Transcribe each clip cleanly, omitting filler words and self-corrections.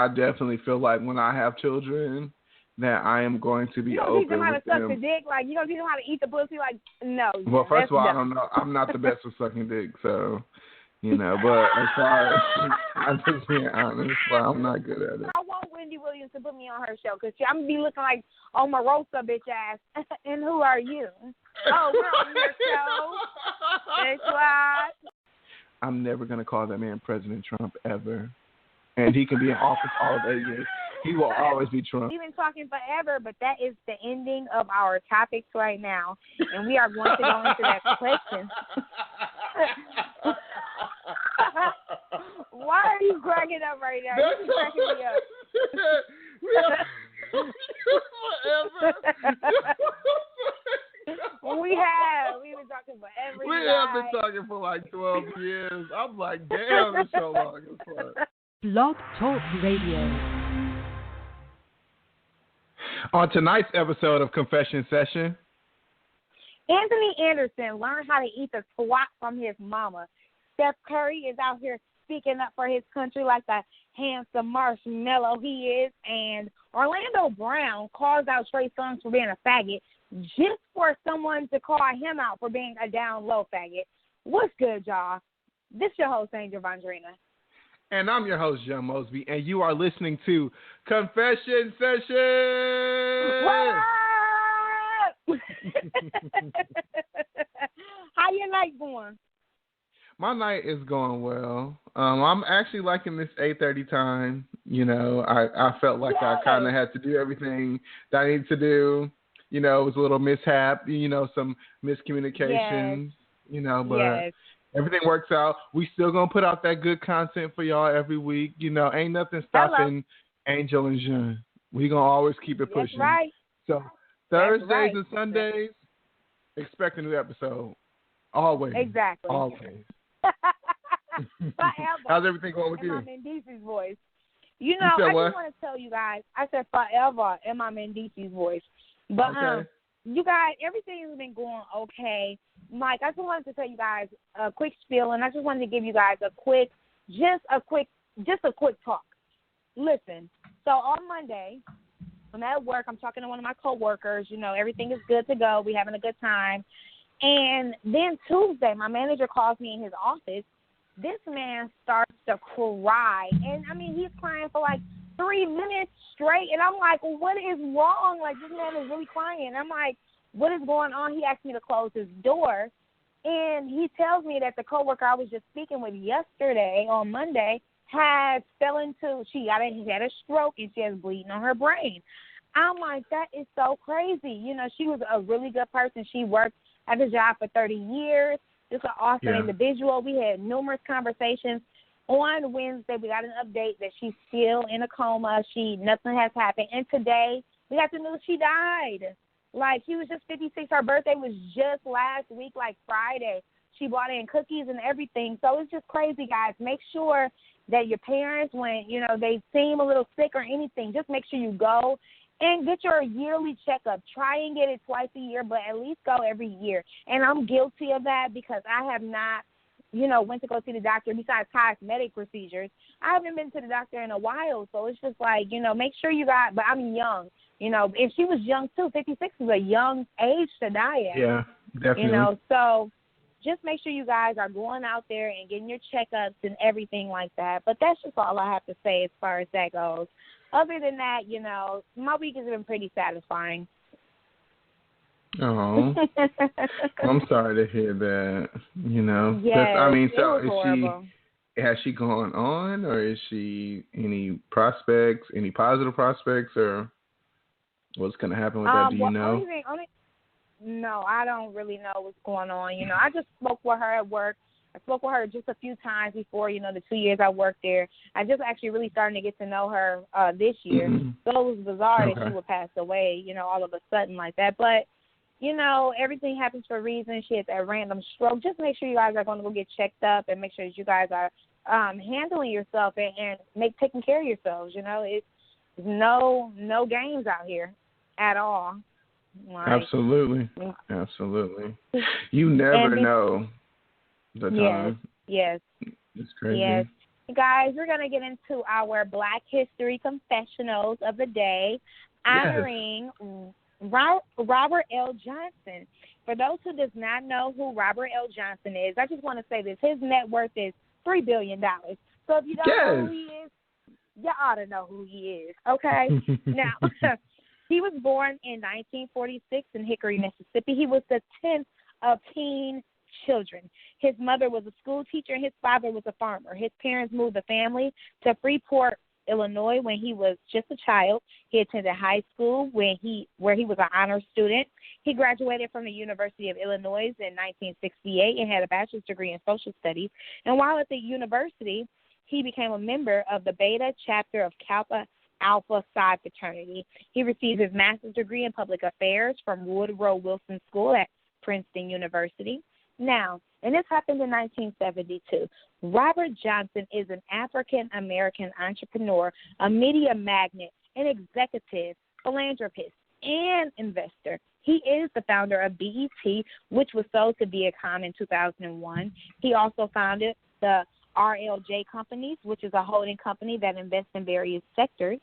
I definitely feel like when I have children that I am going to be you open teach them how to with suck them. the dick? Like, you don't teach them how to eat the pussy? Like, no. Well, first of all, dumb. I don't know. I'm not the best with sucking dick, so, you know, but as far as I'm just being honest, well, I'm not good at it. I want Wendy Williams to put me on her show because I'm going to be looking like Omarosa, bitch ass. And who are you? Oh, we're on your show. That's why. I'm never going to call that man President Trump ever. And he can be in office all day years. He will always be Trump. We've been talking forever, but that is the ending of our topics right now. And we are going to go into that question. Why are you cracking up right now? You're cracking me up. We've been talking forever. We have been talking for like 12 years. I'm like, damn, it's so long. Blog Talk Radio. On tonight's episode of Confession Session, Anthony Anderson learned how to eat the twat from his mama. Steph Curry is out here speaking up for his country like the handsome marshmallow he is. And Orlando Brown calls out Trey Songz for being a faggot just for someone to call him out for being a down low faggot. What's good, y'all? This your host, Angel Vondrina. And I'm your host, John Mosby, and you are listening to Confession Session. How your night going? My night is going well. I'm actually liking this 8:30 time. You know, I felt like I kind of had to do everything that I needed to do. You know, it was a little mishap, you know, some miscommunications, you know, but everything works out. We still going to put out that good content for y'all every week. You know, ain't nothing stopping Angel and Jean. We going to always keep it pushing. That's right. So Thursdays and Sundays, expect a new episode. Always. Exactly. Always. Forever. How's everything going with you? In my Mendici's voice. You know, I just want to tell you guys, I said forever in my Mendici's voice. But, you guys, everything has been going okay. Mike, I just wanted to tell you guys a quick spiel, and I just wanted to give you guys a quick talk. Listen, so on Monday, I'm at work. I'm talking to one of my coworkers. You know, everything is good to go. We're having a good time. And then Tuesday, my manager calls me in his office. This man starts to cry. And, I mean, he's crying for like 3 minutes straight. And I'm like, well, what is wrong? Like, this man is really crying. I'm like, what is going on? He asked me to close his door. And he tells me that the coworker I was just speaking with yesterday on Monday she had a stroke and she has bleeding on her brain. I'm like, that is so crazy. You know, she was a really good person. She worked at the job for 30 years. Just an awesome individual. We had numerous conversations. On Wednesday, we got an update that she's still in a coma. Nothing has happened. And today, we got the news she died. Like, she was just 56. Her birthday was just last week, like Friday. She brought in cookies and everything. So it's just crazy, guys. Make sure that your parents, when, you know, they seem a little sick or anything, just make sure you go and get your yearly checkup. Try and get it twice a year, but at least go every year. And I'm guilty of that because I have not, you know, went to go see the doctor besides cosmetic procedures. I haven't been to the doctor in a while, so it's just like, you know, make sure you got, but I'm young, you know, and she was young too. 56 is a young age to die at. Yeah, definitely. You know, so just make sure you guys are going out there and getting your checkups and everything like that. But that's just all I have to say as far as that goes. Other than that, you know, my week has been pretty satisfying. Oh, I'm sorry to hear that. You know, yes, I mean, so has she gone on, or is she any prospects, any positive prospects, or what's going to happen with that? Do you know? No, I don't really know what's going on. You know, I just spoke with her at work. I spoke with her just a few times before, you know, the 2 years I worked there. I just actually really starting to get to know her this year. Mm-hmm. So it was bizarre that she would pass away, you know, all of a sudden like that. But, you know, everything happens for a reason. She had that random stroke. Just make sure you guys are going to go get checked up and make sure that you guys are handling yourself and taking care of yourselves. You know, it's no games out here at all. Like, Absolutely. You never know the time. Yes. It's crazy. Yes. Guys, we're going to get into our Black History Confessionals of the day, honoring Robert L. Johnson. For those who does not know who Robert L. Johnson is, I just want to say this. His net worth is $3 billion. So if you don't know who he is, you ought to know who he is, okay? Now, he was born in 1946 in Hickory, Mississippi. He was the 10th of 10 children. His mother was a school teacher. His father was a farmer. His parents moved the family to Freeport, Illinois when he was just a child. He attended high school where he was an honor student. He graduated from the University of Illinois in 1968 and had a bachelor's degree in social studies. And while at the university, he became a member of the Beta chapter of Kappa Alpha Psi fraternity. He received his master's degree in public affairs from Woodrow Wilson School at Princeton University. Now, and this happened in 1972, Robert Johnson is an African-American entrepreneur, a media magnate, an executive, philanthropist, and investor. He is the founder of BET, which was sold to Viacom in 2001. He also founded the RLJ Companies, which is a holding company that invests in various sectors,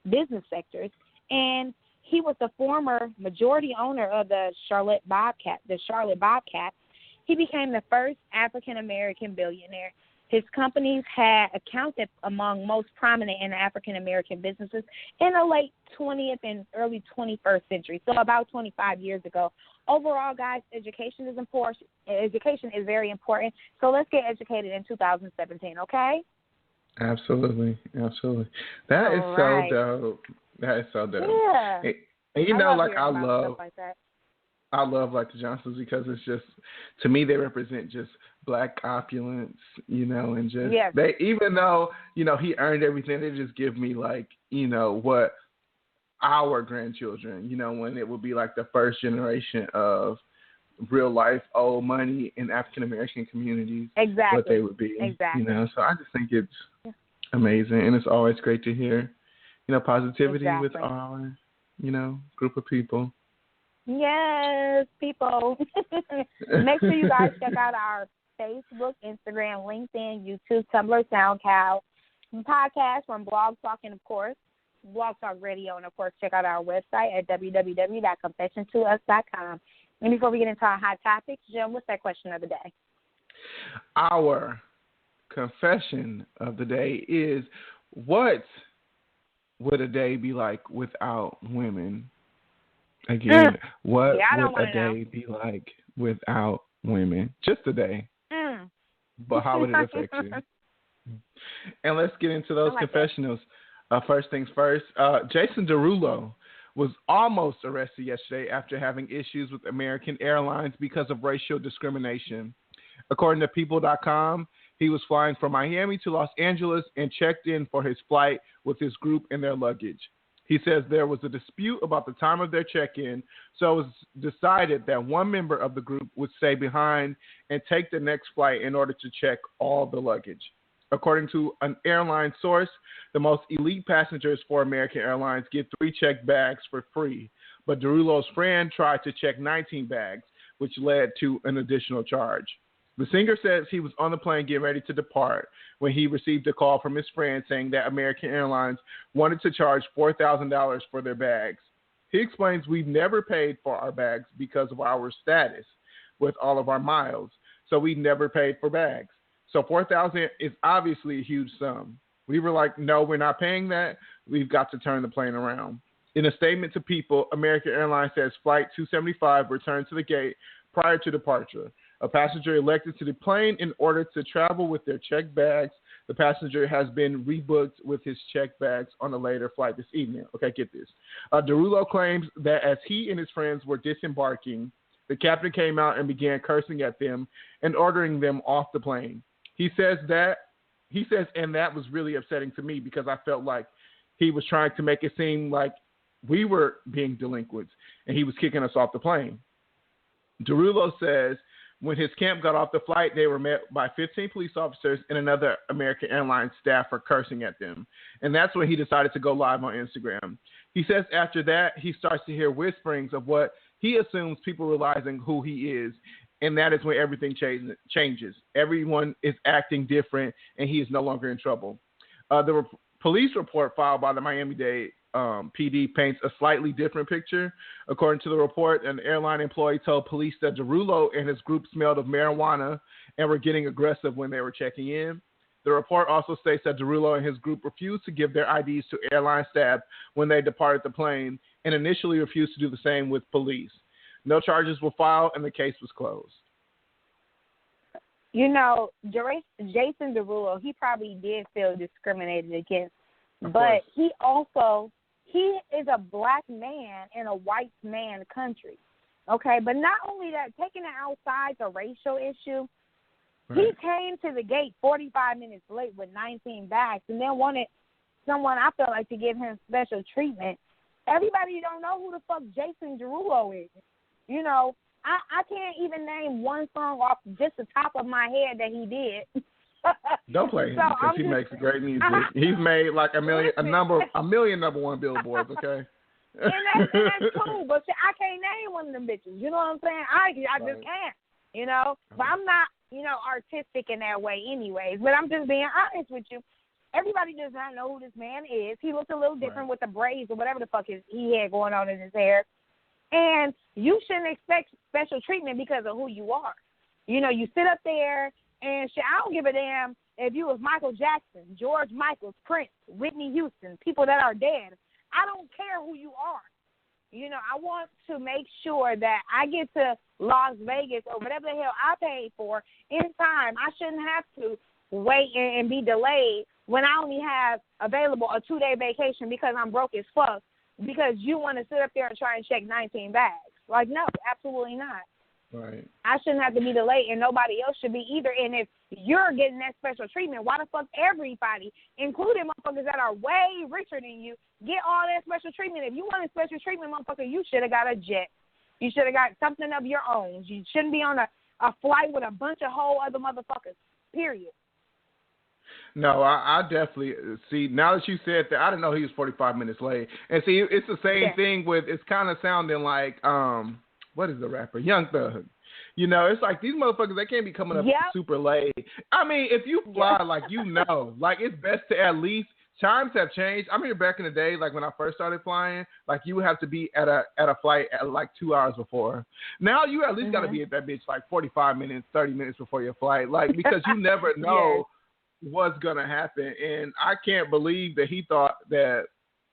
business sectors, and he was the former majority owner of the Charlotte Bobcats. He became the first African-American billionaire. His companies had accounted among most prominent in African-American businesses in the late 20th and early 21st century, so about 25 years ago. Overall, guys, education is important. Education is very important, so let's get educated in 2017, okay? Absolutely. That is so dope. That is so dope. Yeah. And you know, I love like the Johnsons because it's just, to me, they represent just Black opulence, you know, and just they, even though, you know, he earned everything, they just give me like, you know, what our grandchildren, you know, when it would be like the first generation of real life old money in African American communities, what they would be, you know. So I just think it's amazing, and it's always great to hear, you know, positivity with our, you know, group of people. Yes, people. Make sure you guys check out our Facebook, Instagram, LinkedIn, YouTube, Tumblr, SoundCloud, podcast from Blog Talk, and, of course, Blog Talk Radio. And, of course, check out our website at www.confessiontous.com. And before we get into our hot topics, Jim, what's that question of the day? Our confession of the day is, what would a day be like without women? Again, what would a day be like without women? Just a day. But how would it affect you? And let's get into those confessionals. First things first, Jason Derulo was almost arrested yesterday after having issues with American Airlines because of racial discrimination. According to People.com, he was flying from Miami to Los Angeles and checked in for his flight with his group and their luggage. He says there was a dispute about the time of their check-in, so it was decided that one member of the group would stay behind and take the next flight in order to check all the luggage. According to an airline source, the most elite passengers for American Airlines get 3 checked bags for free, but Derulo's friend tried to check 19 bags, which led to an additional charge. The singer says he was on the plane getting ready to depart when he received a call from his friend saying that American Airlines wanted to charge $4,000 for their bags. He explains, "We've never paid for our bags because of our status with all of our miles, so we never paid for bags. So $4,000 is obviously a huge sum. We were like, no, we're not paying that. We've got to turn the plane around." In a statement to People, American Airlines says Flight 275 returned to the gate prior to departure. A passenger elected to the plane in order to travel with their checked bags. The passenger has been rebooked with his checked bags on a later flight this evening. Okay, get this. Derulo claims that as he and his friends were disembarking, the captain came out and began cursing at them and ordering them off the plane. He says, and that was really upsetting to me because I felt like he was trying to make it seem like we were being delinquents and he was kicking us off the plane. Derulo says when his camp got off the flight, they were met by 15 police officers and another American Airlines staffer cursing at them. And that's when he decided to go live on Instagram. He says after that, he starts to hear whisperings of what he assumes people realizing who he is and that is when everything changes. Everyone is acting different, and he is no longer in trouble. The police report filed by the Miami-Dade PD paints a slightly different picture. According to the report, an airline employee told police that Derulo and his group smelled of marijuana and were getting aggressive when they were checking in. The report also states that Derulo and his group refused to give their IDs to airline staff when they departed the plane and initially refused to do the same with police. No charges were filed, and the case was closed. You know, Jason Derulo, he probably did feel discriminated against, but he is a black man in a white man country. Okay, but not only that, taking it outside the racial issue, right. He came to the gate 45 minutes late with 19 bags and then wanted someone, I feel like, to give him special treatment. Everybody don't know who the fuck Jason Derulo is. You know, I can't even name one song off just the top of my head that he did. Don't play him because he makes great music. He's made like a million number one billboards, okay? and that's cool, but I can't name one of them bitches. You know what I'm saying? I just can't, you know? But I'm not, you know, artistic in that way anyways. But I'm just being honest with you. Everybody does not know who this man is. He looks a little different with the braids or whatever the fuck he had going on in his hair. And you shouldn't expect special treatment because of who you are. You know, you sit up there and shit, I don't give a damn if you was Michael Jackson, George Michael, Prince, Whitney Houston, people that are dead. I don't care who you are. You know, I want to make sure that I get to Las Vegas or whatever the hell I paid for in time. I shouldn't have to wait and be delayed when I only have available a 2-day vacation because I'm broke as fuck because you want to sit up there and try and check 19 bags. Like, no, absolutely not. Right. I shouldn't have to be delayed, and nobody else should be either. And if you're getting that special treatment, why the fuck everybody, including motherfuckers that are way richer than you, get all that special treatment? If you wanted special treatment, motherfucker, you should have got a jet. You should have got something of your own. You shouldn't be on a flight with a bunch of whole other motherfuckers, period. No, I definitely see. Now that you said that, I didn't know he was 45 minutes late. And see, it's the same thing with. It's kind of sounding like what is the rapper? Young Thug. You know, it's like these motherfuckers. They can't be coming up super late. I mean, if you fly, like like it's best to at least. Times have changed. I mean, back in the day, like when I first started flying, like you would have to be at a flight at like 2 hours before. Now you at least got to be at that bitch like 45 minutes, 30 minutes before your flight, like because you never know. What's gonna happen, and I can't believe that he thought that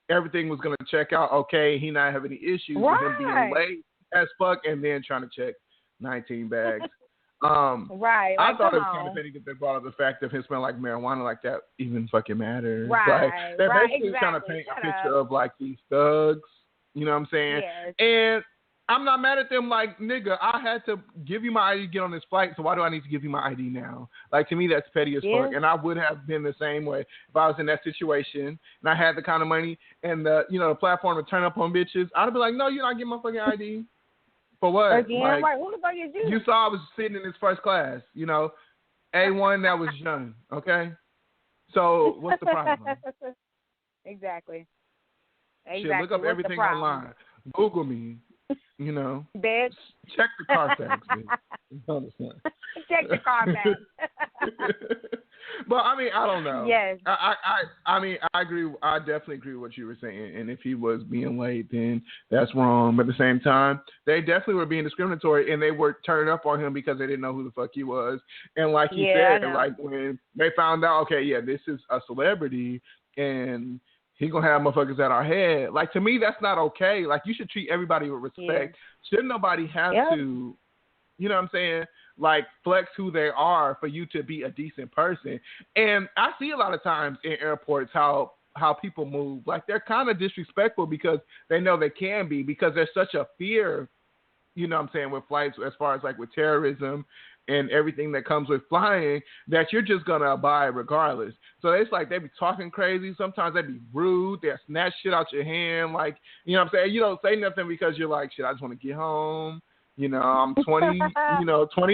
everything was gonna check out okay. He not have any issues with him being late as fuck, and then trying to check 19 bags. Right. I thought it was kind of funny that they brought up the fact of him smelling like marijuana like that even fucking matters. Right. Like, they're basically trying to paint a picture of like these thugs. You know what I'm saying? Yes. And I'm not mad at them. Like, nigga, I had to give you my ID to get on this flight, so why do I need to give you my ID now? Like, to me, that's petty as fuck. And I would have been the same way if I was in that situation and I had the kind of money and the platform to turn up on bitches. I'd be like, no, you're not getting my fucking ID. For what? Again, like, who the fuck is you? You saw I was sitting in this first class, A1 that was young, okay? So what's the problem? Exactly. Shit, look up everything online. Google me. Bitch. Check the Carfax, bitch. Check the Carfax. But I mean, I don't know. Yes. I mean, I agree. I definitely agree with what you were saying. And if he was being late, then that's wrong. But at the same time, they definitely were being discriminatory, and they were turning up on him because they didn't know who the fuck he was. And like he said, like when they found out, okay, this is a celebrity, and he's going to have motherfuckers at our head. Like, to me, that's not okay. Like, you should treat everybody with respect. Yeah. Shouldn't nobody have to, you know what I'm saying, like, flex who they are for you to be a decent person. And I see a lot of times in airports how people move. Like, they're kind of disrespectful because they know they can be, because there's such a fear, you know what I'm saying, with flights as far as, like, with terrorism and everything that comes with flying, that you're just going to abide regardless. So it's like they be talking crazy. Sometimes they be rude. They'll snatch shit out your hand. Like, you know what I'm saying? You don't say nothing because you're like, shit, I just want to get home. I'm 20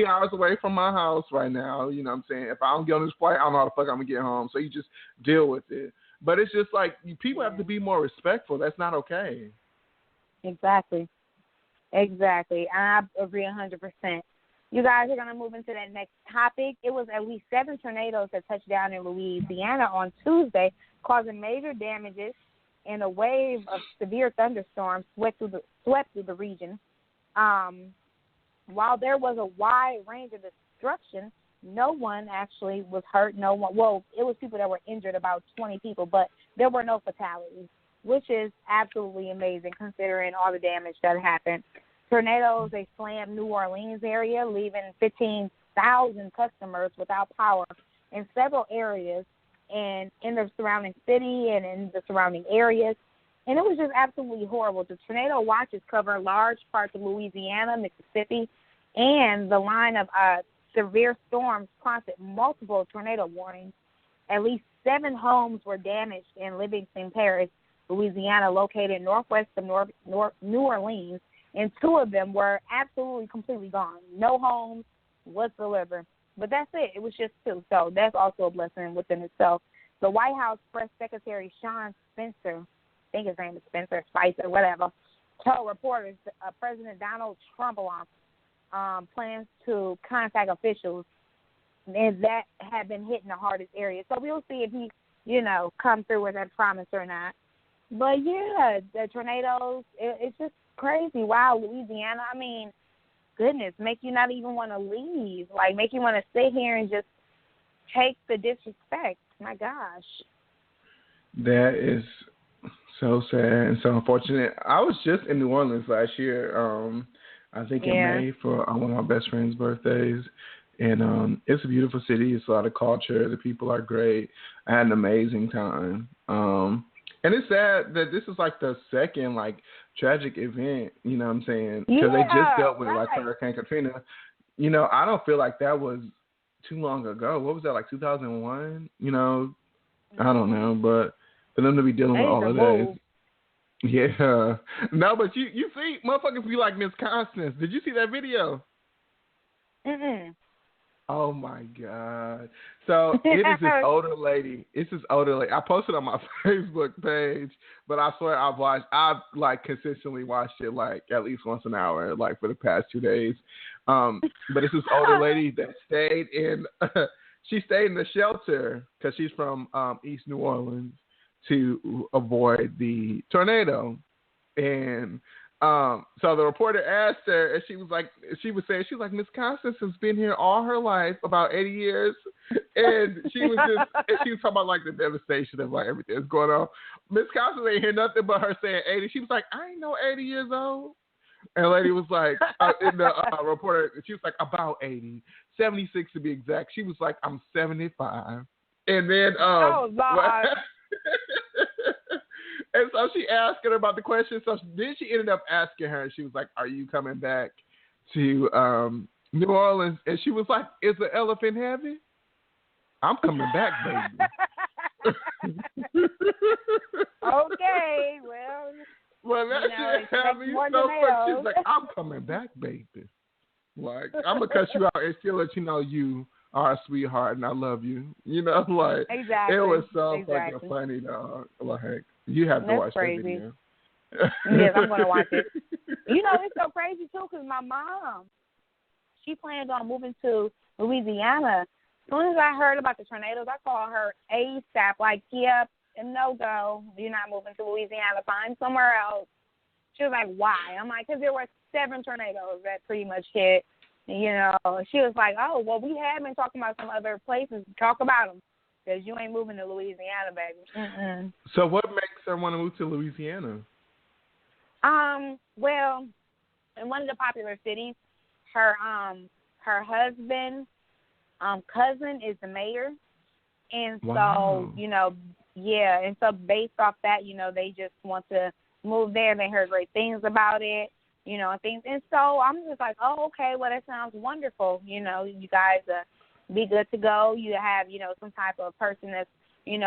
hours away from my house right now. You know what I'm saying? If I don't get on this flight, I don't know how the fuck I'm going to get home. So you just deal with it. But it's just like people have to be more respectful. That's not okay. Exactly. I agree 100%. You guys are going to move into that next topic. It was at least 7 tornadoes that touched down in Louisiana on Tuesday, causing major damages, and a wave of severe thunderstorms swept through the region. While there was a wide range of destruction, no one actually was hurt. No one. Well, it was people that were injured, about 20 people, but there were no fatalities, which is absolutely amazing considering all the damage that happened. Tornadoes, they slammed New Orleans area, leaving 15,000 customers without power in several areas and in the surrounding city and in the surrounding areas. And it was just absolutely horrible. The tornado watches cover large parts of Louisiana, Mississippi, and the line of severe storms prompted multiple tornado warnings. At least 7 homes were damaged in Livingston Parish, Louisiana, located northwest of New Orleans, and 2 of them were absolutely completely gone. No homes whatsoever. But that's it. It was just 2. So that's also a blessing within itself. The White House Press Secretary Sean Spencer, I think his name is Spencer, Spicer, whatever, told reporters President Donald Trump plans to contact officials and that have been hitting the hardest areas. So we'll see if he, come through with that promise or not. But, yeah, the tornadoes, it's just crazy. Wow, Louisiana, I mean, goodness, make you not even want to leave. Like, make you want to sit here and just take the disrespect. My gosh. That is so sad and so unfortunate. I was just in New Orleans last year, I think in May for one of my best friend's birthdays. And it's a beautiful city. It's a lot of culture. The people are great. I had an amazing time. And it's sad that this is like the second tragic event, you know what I'm saying? Because they just dealt with Hurricane Katrina. I don't feel like that was too long ago. What was that, 2001? I don't know, but for them to be dealing with all of that. Yeah. No, but you see, motherfuckers be like Miss Constance. Did you see that video? Mm-mm. Oh, my God. So it is this older lady. It's this older lady. I posted on my Facebook page, but I swear I've consistently watched it at least once an hour, for the past 2 days. But it's this older lady that stayed in she stayed in the shelter because she's from East New Orleans to avoid the tornado. And so the reporter asked her, and she was saying, Miss Constance has been here all her life, about 80 years. And she was talking about the devastation of everything that's going on. Miss Constance ain't hear nothing but her saying 80. She was like, I ain't no 80 years old. And the lady was like, in the reporter, she was like, about 80, 76 to be exact. She was like, I'm 75. And then, oh, God. And so she asked her about the question. So then she ended up asking her, and she was like, are you coming back to New Orleans? And she was like, is the elephant heavy? I'm coming back, baby. Okay, well, that shit had me so funny. She was like, I'm coming back, baby. I'm going to cut you out and still let you know you are a sweetheart and I love you. Exactly. It was so fucking funny, dog. You have to watch that video. Yes, I'm going to watch it. It's so crazy, too, because my mom, she planned on moving to Louisiana. As soon as I heard about the tornadoes, I called her ASAP, yep, no go. You're not moving to Louisiana. Find somewhere else. She was like, why? I'm like, because there were 7 tornadoes that pretty much hit. She was like, oh, well, we have been talking about some other places. Talk about them. Because you ain't moving to Louisiana, baby. Mm-mm. So what makes her want to move to Louisiana? Well, in one of the popular cities, her husband, cousin is the mayor. And wow. So, and so based off that, they just want to move there. They heard great things about it, and things. And so I'm just like, oh, okay, well, that sounds wonderful. You guys be good to go. You have, some type of person that's, in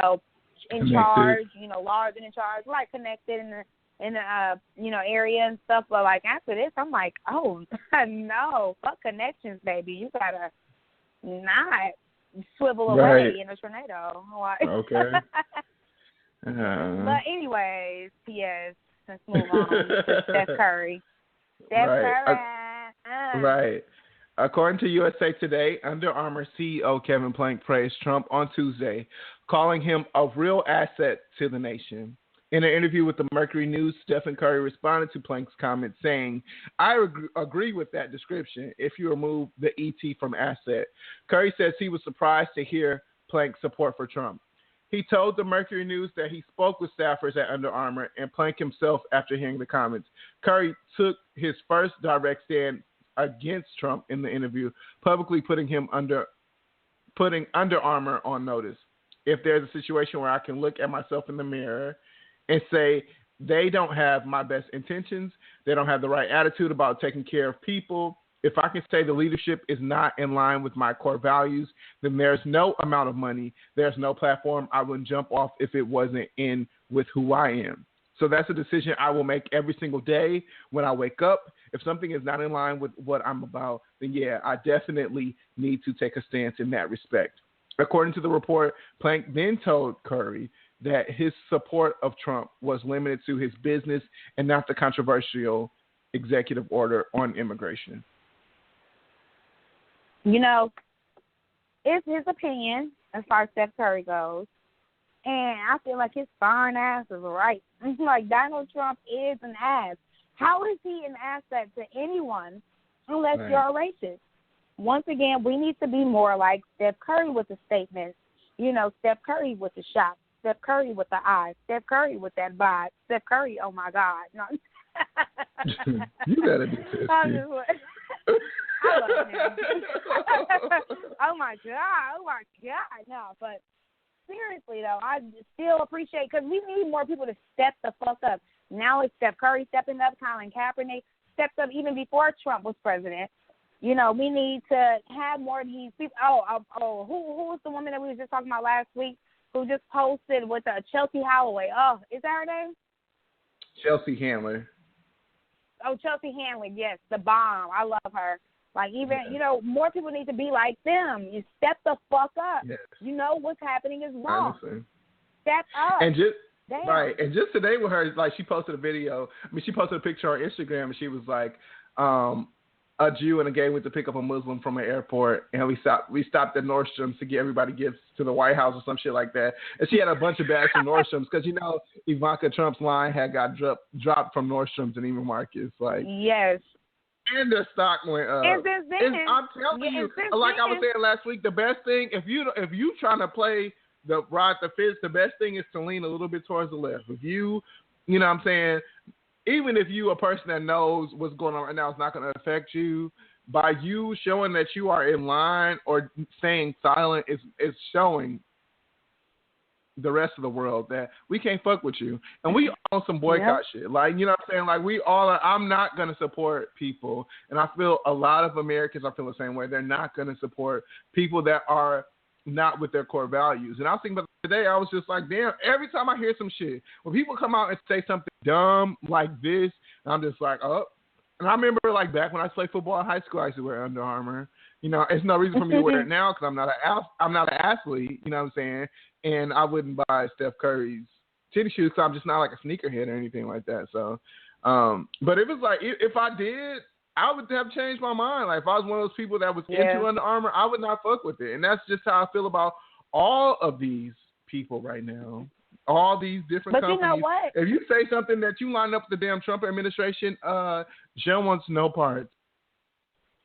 connected. charge, large and in charge, connected in the area and stuff. But after this, I'm like, oh no, fuck connections, baby. You gotta not swivel away in a tornado. Okay. But anyways, yes, let's move on to Steph Curry. Steph Curry. Right. According to USA Today, Under Armour CEO Kevin Plank praised Trump on Tuesday, calling him a real asset to the nation. In an interview with the Mercury News, Stephen Curry responded to Plank's comment saying, I agree with that description if you remove the ET from asset. Curry says he was surprised to hear Plank's support for Trump. He told the Mercury News that he spoke with staffers at Under Armour and Plank himself after hearing the comments. Curry took his first direct stand against Trump in the interview, publicly putting Under Armour on notice. If there's a situation where I can look at myself in the mirror and say they don't have my best intentions, they don't have the right attitude about taking care of people, if I can say the leadership is not in line with my core values, then there's no amount of money, there's no platform I wouldn't jump off if it wasn't in with who I am. So that's a decision I will make every single day when I wake up. If something is not in line with what I'm about, then yeah, I definitely need to take a stance in that respect. According to the report, Plank then told Curry that his support of Trump was limited to his business and not the controversial executive order on immigration. You know, it's his opinion as far as Steph Curry goes, and I feel like his fine ass is right. Like, Donald Trump is an ass. How is he an asset to anyone unless you're a racist? Once again, we need to be more like Steph Curry with the statements. You know, Steph Curry with the shots. Steph Curry with the eyes. Steph Curry with that vibe. Steph Curry, oh, my God. No. You gotta be pissed. I love him. Oh, my God. Oh, my God. No, but seriously, though, I still appreciate, because we need more people to step the fuck up. Now it's Steph Curry stepping up. Colin Kaepernick stepped up even before Trump was president. You know, we need to have more of these people. Who was the woman that we were just talking about last week who just posted with Chelsea Holloway? Oh, is that her name? Chelsea Handler. Oh, Chelsea Handler, yes, the bomb. I love her. Like, even, you know, more people need to be like them. You step the fuck up. Yes. You know what's happening is wrong. Honestly. Step up. And just, damn. Right, and just today with her, like, she posted a video. I mean, she posted a picture on Instagram, and she was like, a Jew and a gay went to pick up a Muslim from an airport, and we stopped at Nordstrom's to get everybody gifts to the White House or some shit like that. And she had a bunch of bags from Nordstrom's because, you know, Ivanka Trump's line had got dropped from Nordstrom's and Neiman Marcus. Like, yes. And their stock went up. And since then, I'm telling you, like I was saying last week, the best thing, if you trying to play the ride the fence, the best thing is to lean a little bit towards the left. If you know what I'm saying, even if you a person that knows what's going on right now, it's not going to affect you. By you showing that you are in line or staying silent, is showing the rest of the world that we can't fuck with you. And we on some boycott shit. Like, you know what I'm saying? Like, we all are, I'm not going to support people. And I feel a lot of Americans, I feel the same way. They're not going to support people that are not with their core values. And I was thinking about today, I was just like, damn, every time I hear some shit, when people come out and say something dumb like this, I'm just like, oh. And I remember, like, back when I played football in high school, I used to wear Under Armour. You know, it's no reason for me to wear it now because I'm not an athlete, you know what I'm saying? And I wouldn't buy Steph Curry's tennis shoes because I'm just not like a sneakerhead or anything like that. So, but it was like, if I did, I would have changed my mind. Like, if I was one of those people that was into Under Armour, I would not fuck with it. And that's just how I feel about all of these people right now. All these different companies. But you know what? If you say something that you line up with the damn Trump administration, Jen wants no parts.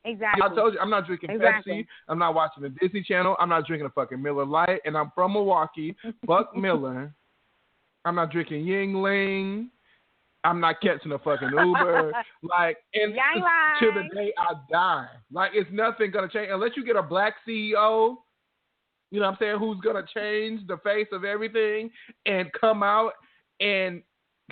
Exactly. I told you, I'm not drinking Pepsi. I'm not watching the Disney Channel. I'm not drinking a fucking Miller Lite. And I'm from Milwaukee. Fuck Miller. I'm not drinking Yingling. I'm not catching a fucking Uber. Like, and to the day I die. Like, it's nothing going to change. Unless you get a black CEO, you know what I'm saying, who's going to change the face of everything and come out and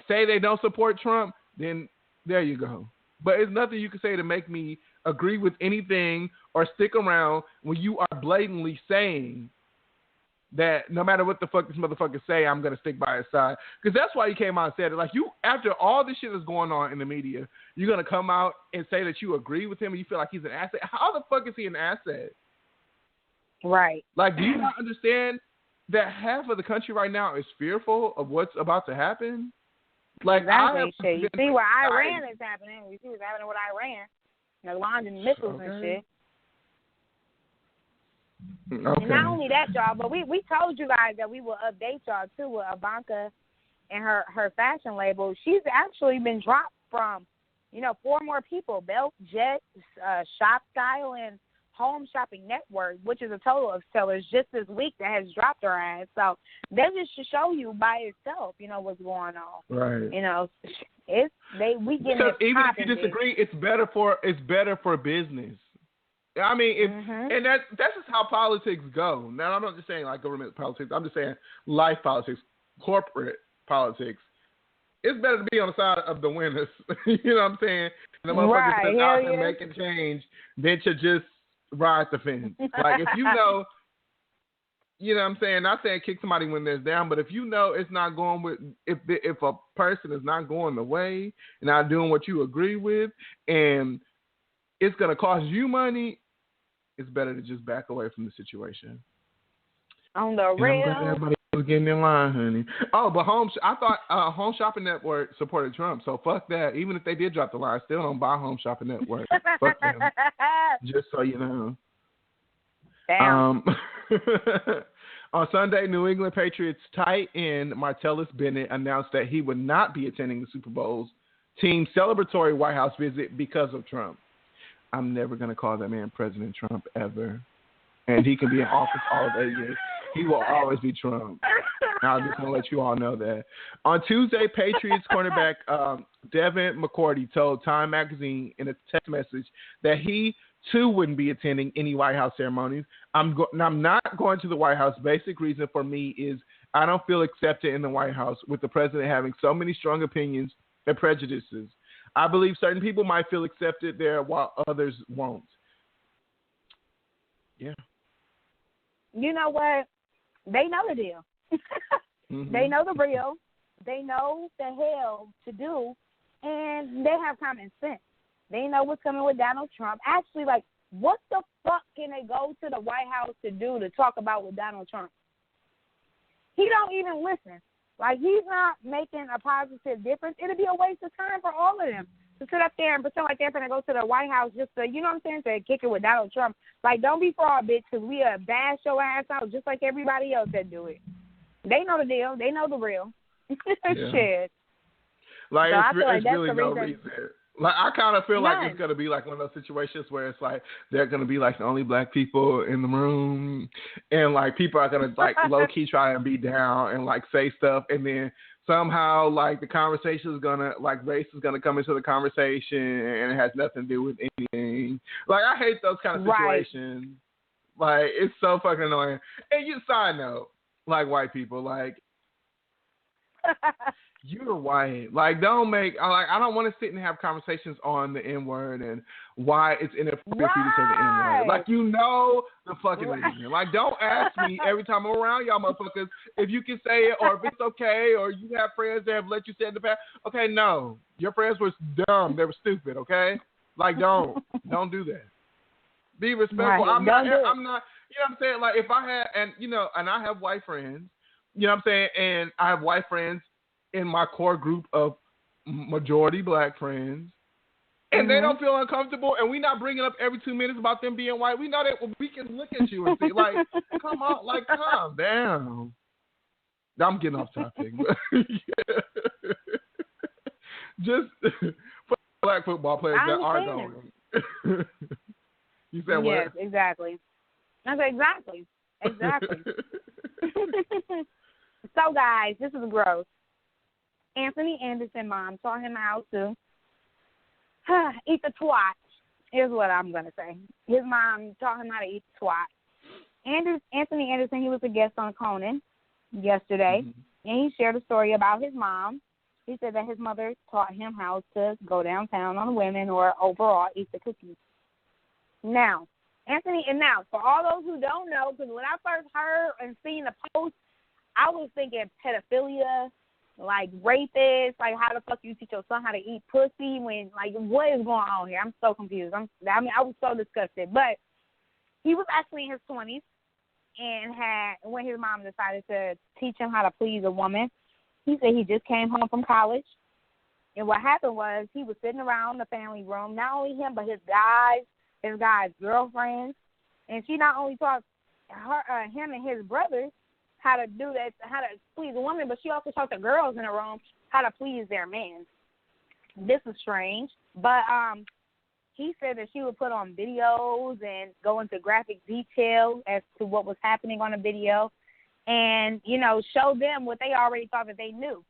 say they don't support Trump, then there you go. But it's nothing you can say to make me agree with anything or stick around when you are blatantly saying that no matter what the fuck this motherfucker say, I'm going to stick by his side. Because that's why he came out and said it. Like, you, after all this shit that's going on in the media, you're going to come out and say that you agree with him and you feel like he's an asset. How the fuck is he an asset? Right. Like, do you not understand that half of the country right now is fearful of what's about to happen? Like, exactly. You see where Iran is happening. You see what's happening with Iran. The launching missiles and shit. Okay. And not only that, y'all, but we told you guys that we will update y'all too with Ivanka and her fashion label. She's actually been dropped from, 4 more people: Belt, Jet, Shop Style, and Home Shopping Network, which is a total of sellers just this week that has dropped her ass. So that just should show you by itself, what's going on. Right. We get because it even if you popping, disagree, it's better for business. I mean, and that's just how politics go. Now, I'm not just saying like government politics. I'm just saying life politics, corporate politics. It's better to be on the side of the winners. You know what I'm saying? And the motherfuckers that's out there making change than to just ride the fence. Like if you know what I'm saying? Not saying kick somebody when they're down, but if you know it's not going with, if a person is not going the way and not doing what you agree with, and it's gonna cost you money, it's better to just back away from the situation. On the real. Everybody was getting in line, honey. Oh, but I thought Home Shopping Network supported Trump, so fuck that. Even if they did drop the line, I still don't buy Home Shopping Network. Fuck them. Just so you know. Damn. On Sunday, New England Patriots tight end Martellus Bennett announced that he would not be attending the Super Bowl's team celebratory White House visit because of Trump. I'm never going to call that man President Trump ever. And he can be in office all day years. He will always be Trump. I'm just going to let you all know that. On Tuesday, Patriots cornerback Devin McCourty told Time Magazine in a text message that he, too, wouldn't be attending any White House ceremonies. I'm not going to the White House. Basic reason for me is I don't feel accepted in the White House with the president having so many strong opinions and prejudices. I believe certain people might feel accepted there while others won't. Yeah. You know what? They know the deal. They know the real. They know the hell to do, and they have common sense. They know what's coming with Donald Trump. Actually, like, what the fuck can they go to the White House to do to talk about with Donald Trump? He don't even listen. Like, he's not making a positive difference. It'll be a waste of time for all of them to sit up there and pretend like they're going to go to the White House just to, you know what I'm saying, to kick it with Donald Trump. Like, don't be fraud, bitch, because we bash your ass out just like everybody else that do it. They know the deal. They know the real. Shit. Like, so it's really no reason. Like, I kind of feel like it's going to be like one of those situations where it's like they're going to be like the only black people in the room, and like people are going to like low-key try and be down and like say stuff, and then somehow like the conversation is going to, like, race is going to come into the conversation and it has nothing to do with anything. Like, I hate those kind of situations. Right. Like, it's so fucking annoying. And side note, like, white people, like, you're white. Like, don't make, like, I don't want to sit and have conversations on the N-word and why it's inappropriate for you to say the N-word. Like, you know the fucking reason. Like, don't ask me every time I'm around y'all motherfuckers if you can say it or if it's okay or you have friends that have let you say it in the past. Okay, no. Your friends were dumb. They were stupid, okay? Like, don't do that. Be respectful. Right. I'm not, you know what I'm saying? Like, if I had, and I have white friends, you know what I'm saying? And I have white friends in my core group of majority black friends, and they don't feel uncomfortable, and we not bringing up every 2 minutes about them being white. We know that we can look at you and see, like, come on, like, calm down. I'm getting off topic. Just for black football players that are going. You said what? Yes, exactly. I said exactly. So, guys, this is gross. Anthony Anderson mom taught him how to eat the twat, is what I'm going to say. His mom taught him how to eat the twat. Anthony Anderson, he was a guest on Conan yesterday, and he shared a story about his mom. He said that his mother taught him how to go downtown on women or overall eat the cookies. Now, for all those who don't know, because when I first heard and seen the post, I was thinking pedophilia, like rapists, like how the fuck you teach your son how to eat pussy when, like, what is going on here? I'm so confused. I was so disgusted. But he was actually in his 20s and when his mom decided to teach him how to please a woman, he said he just came home from college. And what happened was he was sitting around the family room, not only him, but his guys' girlfriends. And she not only taught him and his brothers how to do that, how to please a woman, but she also taught the girls in the room how to please their men. This is strange, but he said that she would put on videos and go into graphic detail as to what was happening on the video and, you know, show them what they already thought that they knew.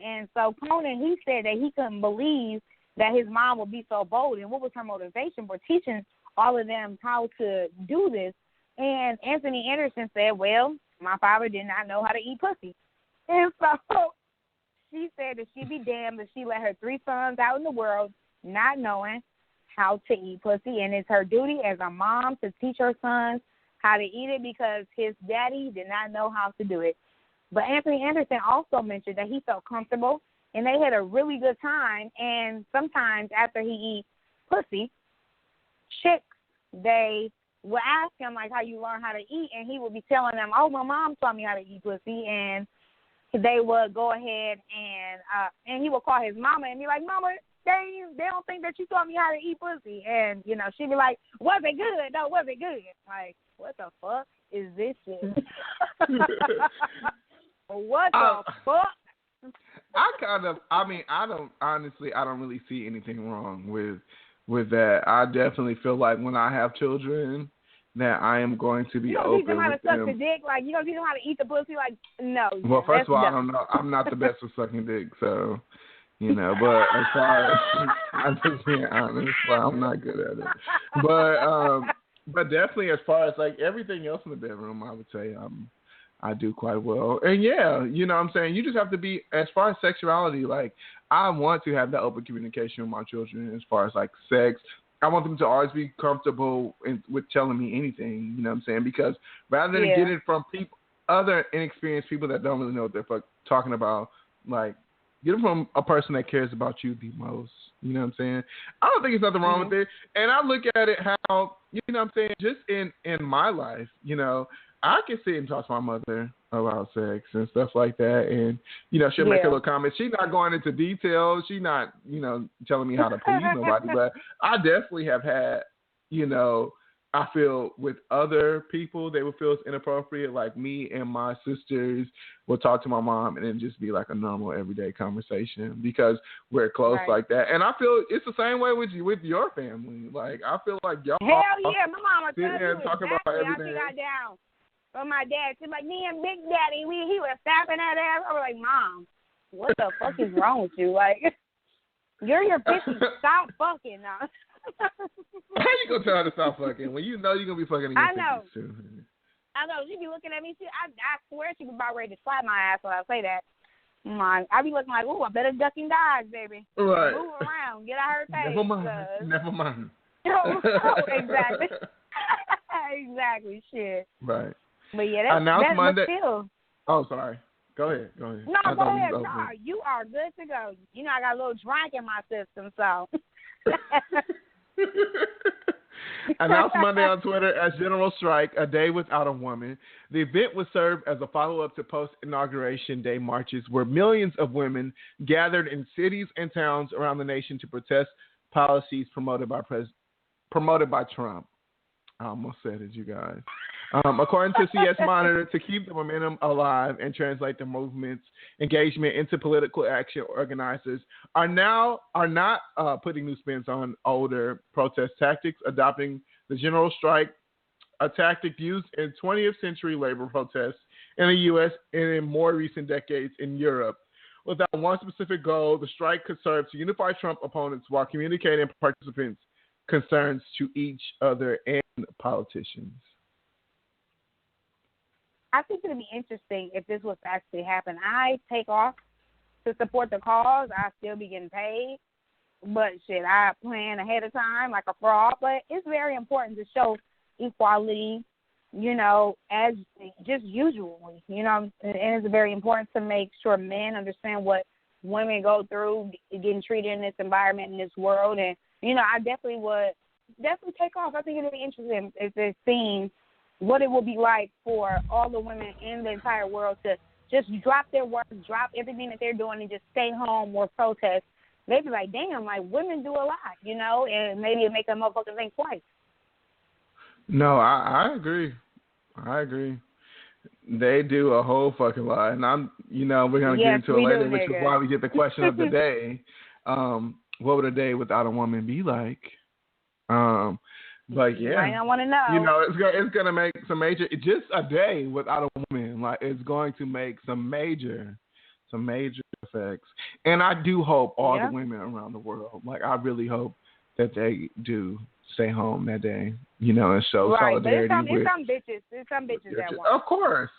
And so Conan, he said that he couldn't believe that his mom would be so bold, and what was her motivation for teaching all of them how to do this. And Anthony Anderson said, well, my father did not know how to eat pussy. And so she said that she'd be damned if she let her 3 sons out in the world not knowing how to eat pussy, and it's her duty as a mom to teach her sons how to eat it because his daddy did not know how to do it. But Anthony Anderson also mentioned that he felt comfortable and they had a really good time, and sometimes after he eats pussy, chicks, they would ask him, like, how you learn how to eat, and he would be telling them, oh, my mom taught me how to eat pussy, and they would go ahead and he would call his mama and be like, Mama, they don't think that you taught me how to eat pussy. And, you know, she'd be like, was it good? No, was it good? Like, what the fuck is this shit? What the fuck? I don't really see anything wrong with that. I definitely feel like when I have children that I am going to be open with them. You don't teach them how to suck the dick? Like, you don't teach them how to eat the pussy? Like, no. Well, first of all, I don't know. I'm not the best with sucking dick, so, you know, but as far as, I'm just being honest, well, I'm not good at it. But definitely as far as, like, everything else in the bedroom, I would say I do quite well. And, yeah, you know what I'm saying? You just have to be, as far as sexuality, like, I want to have that open communication with my children as far as, like, sex. I want them to always be comfortable with telling me anything, you know what I'm saying? Because rather than get it from other inexperienced people that don't really know what they're talking about, like, get it from a person that cares about you the most, you know what I'm saying? I don't think there's nothing wrong with it. And I look at it how, you know what I'm saying, just in my life, you know, I can sit and talk to my mother about sex and stuff like that. And, you know, she'll make a little comment. She's not going into details. She's not, you know, telling me how to please nobody. But I definitely have had, you know, I feel with other people, they would feel it's inappropriate. Like me and my sisters will talk to my mom and then just be like a normal everyday conversation because we're close like that. And I feel it's the same way with your family. Like, I feel like y'all. Hell yeah, my mama sit there and talk about everything. I down. But my dad, she's like, me and Big Daddy, he was stabbing that ass. I was like, Mom, what the fuck is wrong with you? Like, you're your bitch. Stop fucking now. How you gonna tell her to stop fucking when you know you're gonna be fucking in your 50s too? I know. She be looking at me too. I swear she be about ready to slap my ass when I say that. I be looking like, ooh, I better duck and dodge, baby. Right. Move around. Get out her face. Never mind. Exactly. Exactly. Shit. Right. But yeah, that's Monday. Still. Oh, sorry. Go ahead. No, go ahead. No, you are good to go. You know, I got a little drink in my system, so. Announced Monday on Twitter as General Strike, a day without a woman. The event was served as a follow-up to post-inauguration day marches where millions of women gathered in cities and towns around the nation to protest policies promoted by Trump. I almost said it, you guys. According to CS Monitor, to keep the momentum alive and translate the movement's engagement into political action, organizers are not putting new spins on older protest tactics, adopting the general strike, a tactic used in 20th century labor protests in the U.S. and in more recent decades in Europe. Without one specific goal, the strike could serve to unify Trump opponents while communicating participants' concerns to each other and politicians. I think it would be interesting if this was to actually happen. I take off to support the cause. I still be getting paid. But, shit, I plan ahead of time like a fraud. But it's very important to show equality, you know, as just usually, you know. And it's very important to make sure men understand what women go through getting treated in this environment, in this world. And, you know, I definitely would take off. I think it would be interesting if they're seeing what it will be like for all the women in the entire world to just drop their work, drop everything that they're doing, and just stay home or protest. They'd be like, damn, like, women do a lot, you know, and maybe it make a motherfucker think twice. No, I agree. I agree. They do a whole fucking lot, and we're gonna get into it later, which is why we get the question of the day. What would a day without a woman be like? But yeah, I want to know. It's gonna make some major. Just a day without a woman, like it's going to make some major effects. And I do hope all the women around the world, like I really hope that they do stay home that day, and show solidarity. But it's some bitches that want.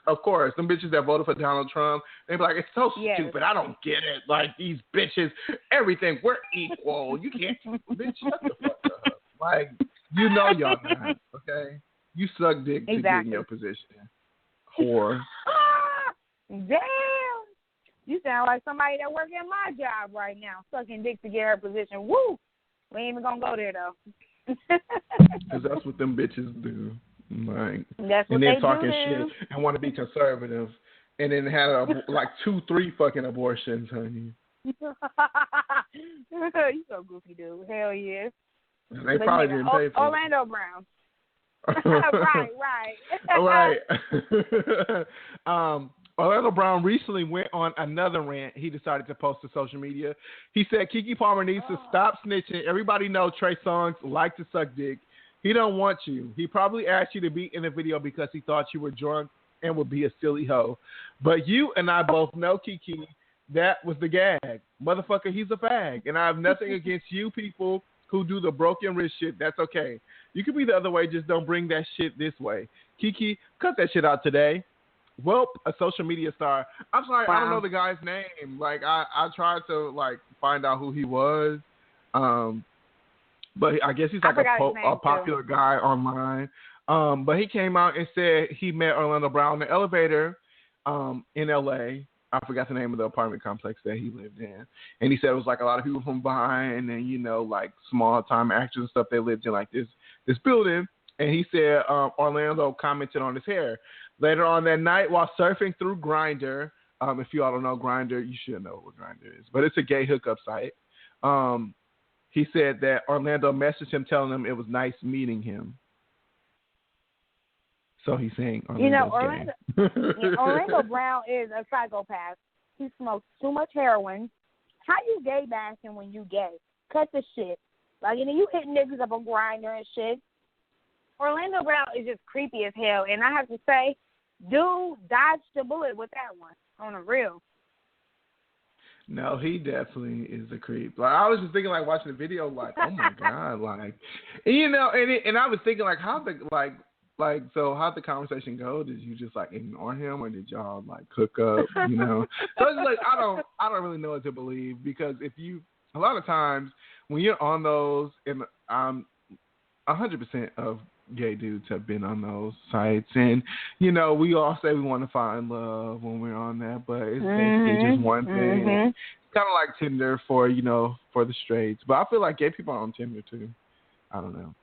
Of course. Some bitches that voted for Donald Trump, they be like, it's so stupid. I don't get it. Like, these bitches, everything, we're equal. You can't, bitch, shut the fuck up. Like, y'all not, okay? You suck dick to get in your position. Whore. Damn. You sound like somebody that works at my job right now, sucking dick to get her position. Woo! We ain't even gonna go there, though. Because that's what them bitches do. Like, that's what and they then talking do. shit and want to be conservative, and then had 2-3 fucking abortions, honey. You so goofy, dude. Hell yeah. And they probably didn't pay for Orlando Brown. Right. Orlando Brown recently went on another rant he decided to post to social media. He said Keke Palmer needs to stop snitching. Everybody knows Trey Songz like to suck dick. He don't want you. He probably asked you to be in the video because he thought you were drunk and would be a silly hoe. But you and I both know, Keke, that was the gag. Motherfucker, he's a fag. And I have nothing against you people who do the broken wrist shit. That's okay. You could be the other way, just don't bring that shit this way. Keke, cut that shit out today. Well, a social media star. I'm sorry, I don't know the guy's name. Like, I tried to, find out who he was. But I guess he's like a popular guy online. But he came out and said he met Orlando Brown in the elevator in L.A. I forgot the name of the apartment complex that he lived in. And he said it was a lot of people from Vine and, small-time actors and stuff. They lived in, this building. And he said Orlando commented on his hair. Later on that night, while surfing through Grindr, if you all don't know Grindr, you should know what Grindr is, but it's a gay hookup site. He said that Orlando messaged him telling him it was nice meeting him. So he's saying Orlando's gay. Orlando Brown is a psychopath. He smokes too much heroin. How you gay bashing when you gay? Cut the shit. You hit niggas up on Grindr and shit. Orlando Brown is just creepy as hell, and I have to say, dude dodged the bullet with that one on a real. No, he definitely is a creep. I was just thinking, watching the video, oh my god, and I was thinking, how'd the conversation go? Did you just ignore him, or did y'all hook up? So it's I don't really know what to believe, because a lot of times when you're on those, and 100% of gay dudes have been on those sites, and we all say we want to find love when we're on that, but it's basically just one thing. It's kind of like Tinder for for the straights, but I feel like gay people are on Tinder too. I don't know,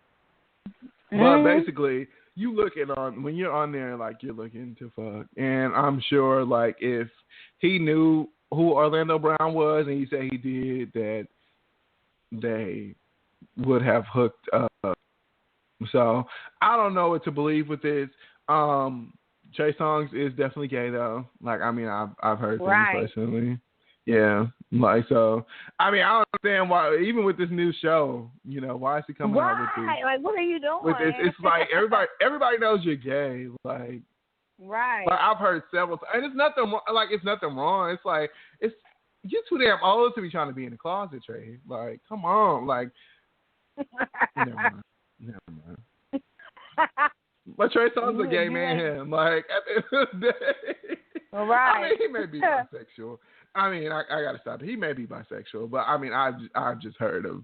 but basically you looking on, when you're on there, you're looking to fuck, and I'm sure if he knew who Orlando Brown was and he said he did, that they would have hooked up. So I don't know what to believe with this. Trey Songz is definitely gay though. I've heard things personally. Yeah. So I don't understand why, even with this new show, why is he coming out with this? What are you doing? With this, it's everybody knows you're gay. Right. I've heard several, and it's nothing wrong. It's nothing wrong. It's you're too damn old to be trying to be in the closet, Trey. Come on. Never mind. Never mind. But Trey Songz a gay man. At the end of the day, right? He may be bisexual. I gotta stop it. He may be bisexual, but I've just heard of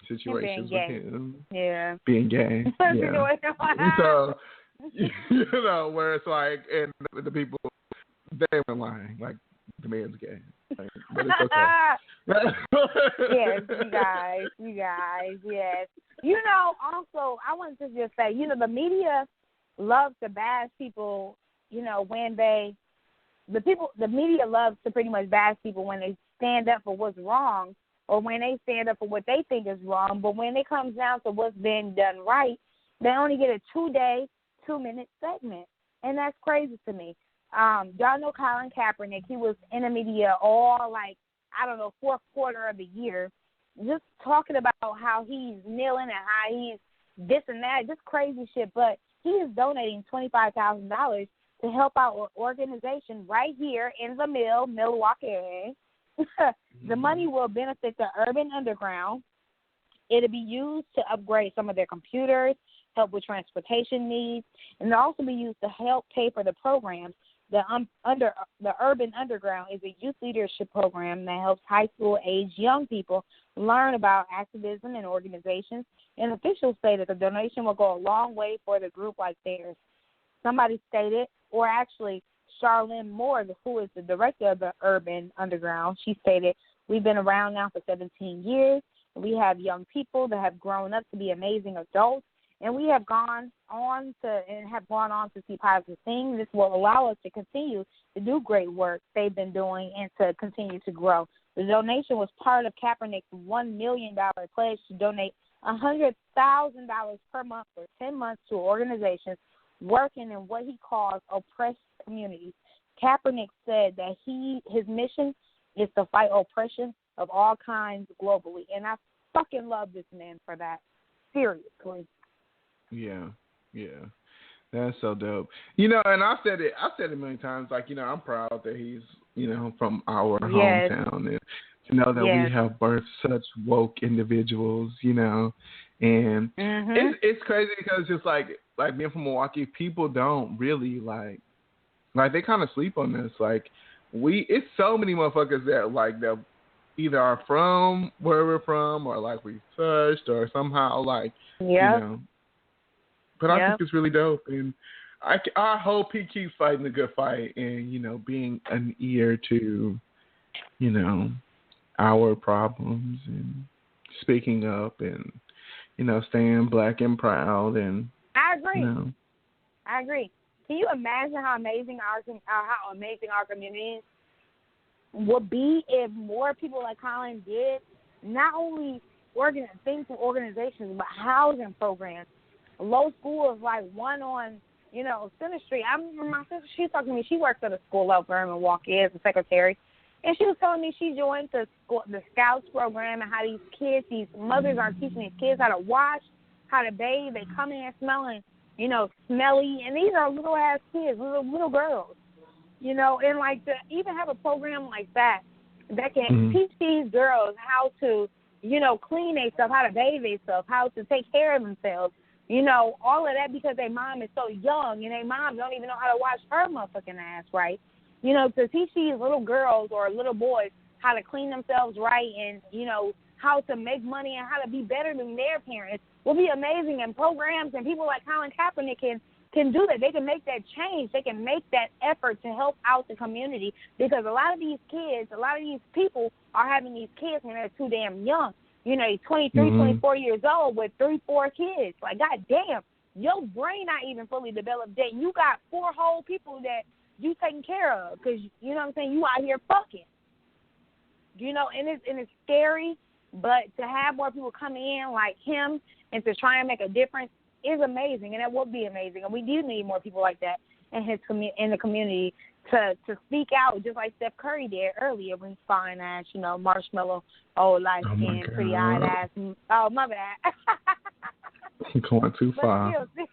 situations with him. Yeah. Being gay. Yeah. So where it's and the people, they were lying. The man's gay. But it's okay. Yes, you guys, yes. Also, I wanted to just say, the media loves to bash people, when the media loves to pretty much bash people when they stand up for what's wrong, or when they stand up for what they think is wrong. But when it comes down to what's been done right, they only get a 2-day, 2-minute segment. And that's crazy to me. Y'all know Colin Kaepernick. He was in the media all, fourth quarter of the year, just talking about how he's kneeling and how he's this and that, just crazy shit. But he is donating $25,000 to help out an organization right here in the Milwaukee. The money will benefit the Urban Underground. It'll be used to upgrade some of their computers, help with transportation needs, and it'll also be used to help pay for the programs. The Urban Underground is a youth leadership program that helps high school-age young people learn about activism and organizations, and officials say that the donation will go a long way for the group like theirs. Somebody stated, or actually Charlene Moore, who is the director of the Urban Underground, she stated, "We've been around now for 17 years. We have young people that have grown up to be amazing adults, and we have gone on to see positive things. This will allow us to continue to do great work they've been doing and to continue to grow." The donation was part of Kaepernick's $1 million pledge to donate $100,000 per month for 10 months to organizations working in what he calls oppressed communities. Kaepernick said that his mission is to fight oppression of all kinds globally, and I fucking love this man for that. Seriously. Yeah. That's so dope. And I said it a million times, I'm proud that he's, from our hometown, and to know that we have birthed such woke individuals, and it's crazy because just like being from Milwaukee, people don't really like they kind of sleep on this. It's so many motherfuckers that either are from where we're from or we touched or somehow But I think it's really dope, and I hope he keeps fighting the good fight and being an ear to our problems and speaking up and staying black and proud. And I agree. I agree. Can you imagine how amazing our community would be if more people like Colin did not only things for organizations but housing programs? Low schools one on, Center Street. I remember my sister, she was talking to me, she works at a school over in Milwaukee as a secretary, and she was telling me she joined the Scouts program and how these mothers are teaching these kids how to wash, how to bathe. They come in smelling, smelly, and these are little-ass kids, little girls, and to even have a program like that can teach these girls how to, clean themselves, how to bathe themselves, how to take care of themselves. All of that because their mom is so young and their mom don't even know how to wash her motherfucking ass right. To teach these little girls or little boys how to clean themselves right and, how to make money and how to be better than their parents will be amazing. And programs and people like Colin Kaepernick can do that. They can make that change. They can make that effort to help out the community because a lot of these people are having these kids when they're too damn young. 23, 24 years old with 3-4 kids. God damn, your brain not even fully developed yet. You got 4 whole people that you taking care of because, you know what I'm saying, you out here fucking. And it's scary, but to have more people come in like him and to try and make a difference is amazing, and that would be amazing. And we do need more people like that in the community to speak out, just like Steph Curry did earlier when he's fine ass, marshmallow, old light skin, pretty eyed ass. Oh, my bad. Going too far. Still,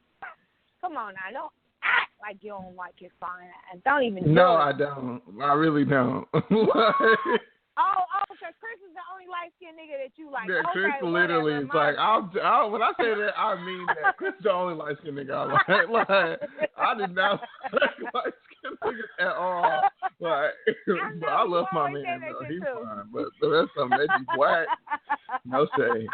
come on now, don't act like you don't like his fine ass. Don't even do No, it. I don't. I really don't. Because Chris is the only light-skinned nigga that you like. Yeah, Chris literally is when I say that, I mean that. Chris is the only light-skinned nigga I like. I did not like light-skinned niggas at all. But I love my man, though. He's fine. But the rest of them, they be black. No shade.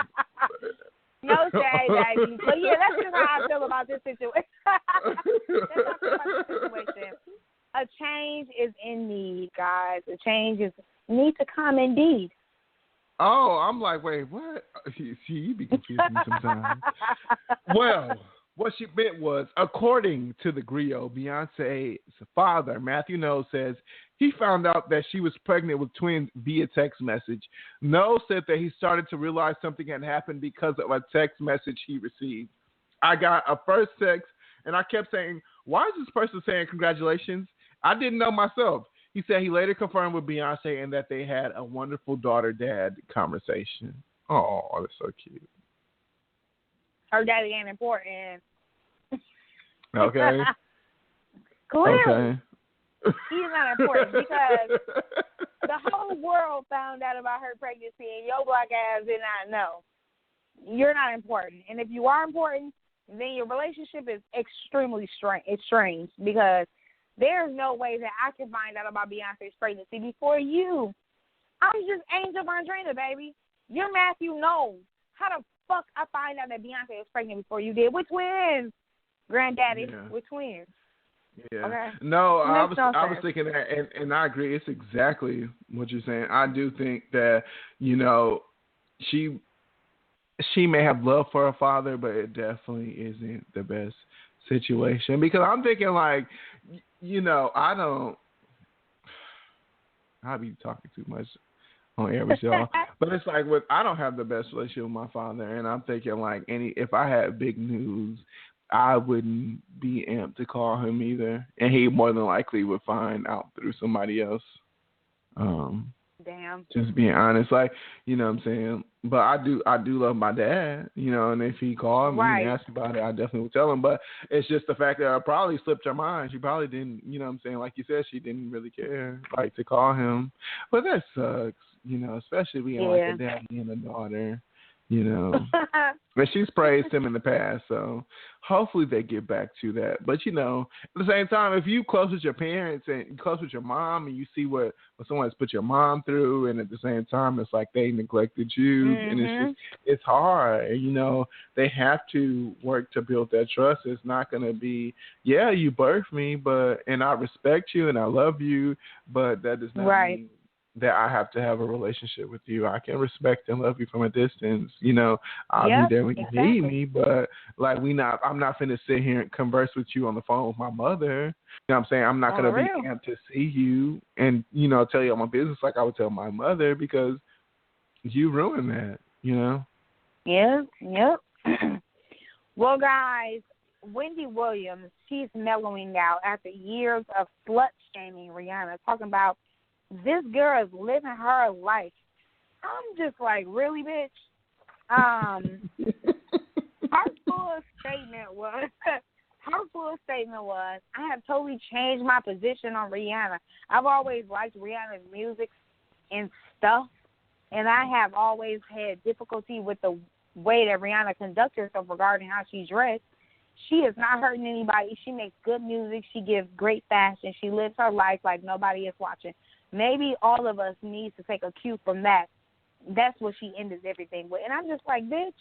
No shade, baby. But yeah, that's just how I feel about this situation. A change is in need, guys. A change needs to come indeed. Oh, I'm like, wait, what? See, you be confusing me sometimes. Well, what she meant was, according to the griot, Beyonce's father, Matthew Knowles, says he found out that she was pregnant with twins via text message. Knowles said that he started to realize something had happened because of a text message he received. I got a first text And I kept saying, why is this person saying congratulations? I didn't know myself. He said he later confirmed with Beyonce and that they had a wonderful daughter-dad conversation. Oh, that's so cute. Her daddy ain't important. Okay. Clearly, okay. he's not important because the whole world found out about her pregnancy and your black ass did not know. You're not important. And if you are important, then your relationship is extremely strange because there's no way that I can find out about Beyonce's pregnancy before you. I'm just Angel Andrina, baby. You're Matthew Knowles. How the fuck I find out that Beyonce was pregnant before you did? We're twins, granddaddy. Yeah. We're twins. Yeah. Okay. No, I was thinking that, and I agree. It's exactly what you're saying. I do think that, you know, she may have love for her father, but it definitely isn't the best situation because I'm thinking like, you know, I'll be talking too much on air with y'all, but it's like I don't have the best relationship with my father, and I'm thinking like if I had big news, I wouldn't be amped to call him either, and he more than likely would find out through somebody else. Damn. Just being honest, like, you know what I'm saying? But I do love my dad, you know, and if he called me and asked about it, I definitely would tell him. But it's just the fact that I probably slipped her mind. She probably didn't, you know what I'm saying? Like you said, she didn't really care, like, to call him. But that sucks, you know, especially being like a daddy and a daughter, you know. But she's praised him in the past, so hopefully they get back to that. But, you know, at the same time, if you close with your parents and close with your mom and you see what someone has put your mom through, and at the same time it's like they neglected you, and it's hard. You know, they have to work to build that trust. It's not going to be, yeah, you birthed me, and I respect you and I love you, but that does not mean that I have to have a relationship with you. I can respect and love you from a distance. You know, I'll be there when you need me, but like I'm not finna sit here and converse with you on the phone with my mother. You know what I'm saying? I'm not gonna be amped to see you and, you know, tell you all my business like I would tell my mother because you ruined that, you know? Yeah, yep. Well, guys, Wendy Williams, she's mellowing out after years of slut-shaming Rihanna, talking about this girl is living her life. I'm just like, really, bitch? Her full statement was, I have totally changed my position on Rihanna. I've always liked Rihanna's music and stuff, and I have always had difficulty with the way that Rihanna conducts herself regarding how she's dressed. She is not hurting anybody. She makes good music. She gives great fashion. She lives her life like nobody is watching. Maybe all of us need to take a cue from that. That's what she ended everything with. And I'm just like, bitch,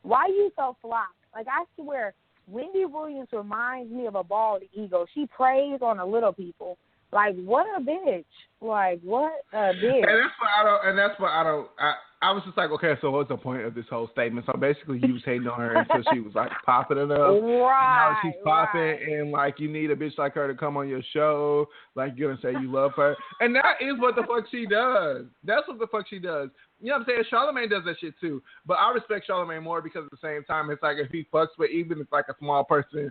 why you so flopped? Like, I swear, Wendy Williams reminds me of a bald eagle. She preys on the little people. Like, what a bitch. Like, what a bitch. And that's why I was just like, okay, so what's the point of this whole statement? So basically you was hating on her until she was like popping enough. Right. Now she's popping and like you need a bitch like her to come on your show. Like you're going to say you love her. And that is what the fuck she does. That's what the fuck she does. You know what I'm saying? Charlamagne does that shit too. But I respect Charlamagne more because at the same time, it's like if he fucks with even if like a small person,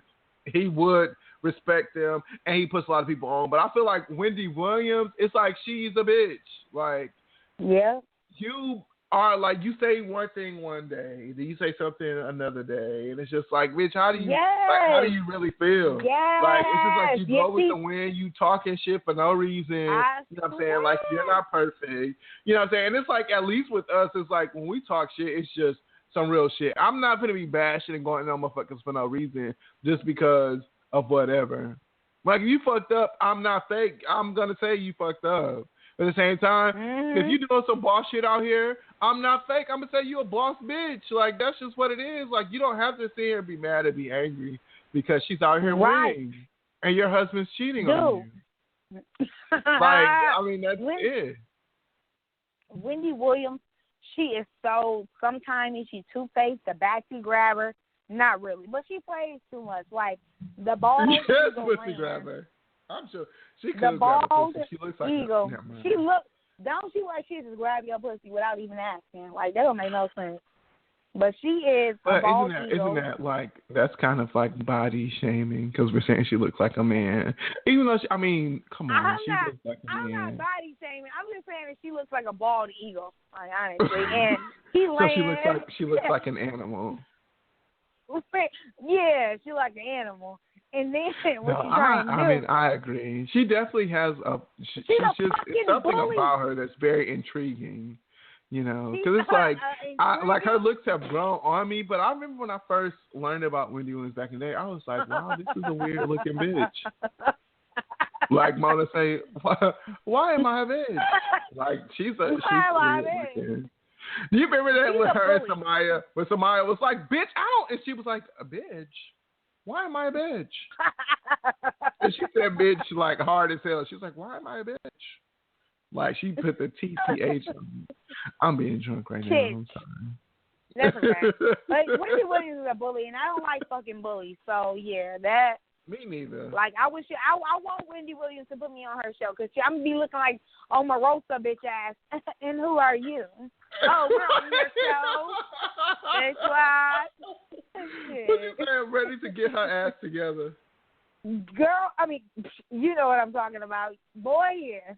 he would respect them, and he puts a lot of people on. But I feel like Wendy Williams, it's like she's a bitch. Like, yeah, you are like, you say one thing one day, then you say something another day, and it's just like, bitch, how do you how do you really feel? Yes. Like, it's just like you go with the wind, you talking shit for no reason. You know what I'm saying? Like, you're not perfect. You know what I'm saying? And it's like, at least with us, it's like when we talk shit, it's just some real shit. I'm not going to be bashing and going on motherfuckers for no reason just because of whatever. Like, if you fucked up, I'm not fake. I'm going to say you fucked up. But at the same time, if you doing some boss shit out here, I'm not fake. I'm going to say you a boss bitch. Like, that's just what it is. Like, you don't have to sit here and be mad and be angry because she's out here winning and your husband's cheating on you. Like, I mean, that's it. Wendy Williams, she is so, sometimes she's two-faced, the backseat grabber. Not really, but she plays too much. Like, the bald eagle pussy grabber. I'm sure she could the bald pussy. She looks like eagle. She look, don't she like she just grab your pussy without even asking? Like, that don't make no sense. But she is a But bald isn't eagle. that like, that's kind of like body shaming because we're saying she looks like a man, even though come on, she looks like a man. I'm not body shaming. I'm just saying that she looks like a bald eagle, like, honestly, and he So she looks like an animal. Yeah, she like an animal. And then what she's trying to do. I mean, I agree. She definitely has she's just something bully. about her that's very intriguing. You know, because it's like, her looks have grown on me. But I remember when I first learned about Wendy Williams back in the day, I was like, wow, this is a weird looking bitch. Like Mona say, why am I a bitch? Like she's weird looking. Do you remember that with her and Samaya? When Samaya was like, bitch, I don't, and she was like, a bitch? Why am I a bitch? And she said bitch like hard as hell. She was like, why am I a bitch? Like she put the TCH on me. I'm being drunk right now. I'm sorry. That's okay. Like Wendy Williams is a bully, and I don't like fucking bullies. So yeah, that. Me neither. Like I want Wendy Williams to put me on her show because I'm gonna be looking like Omarosa bitch ass. And who are you? Oh, we're on your show. That's why. What you saying? Ready to get her ass together? Girl, I mean, you know what I'm talking about. Boy, yeah.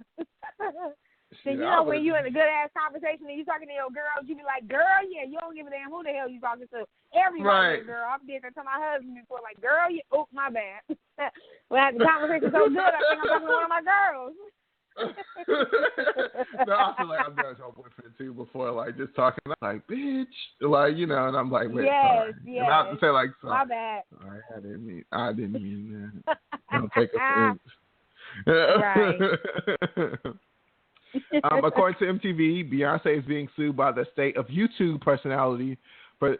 So, you know, when you in a good-ass conversation and you talking to your girl, you be like, girl, yeah, you don't give a damn who the hell you talking to. Everybody, right. Girl. I've did that to my husband before, like, girl, you, oh, my bad. When the conversation's so good, I think I'm talking to one of my girls. No, I feel like I've done your boyfriend, too, before, like, just talking, like, bitch. Like, you know, and I'm like, wait, sorry. Yes. And I have to say, like, sorry. My bad. Sorry, I didn't mean that. Don't take offense. Right. According to MTV, Beyonce is being sued by the state of YouTube personality for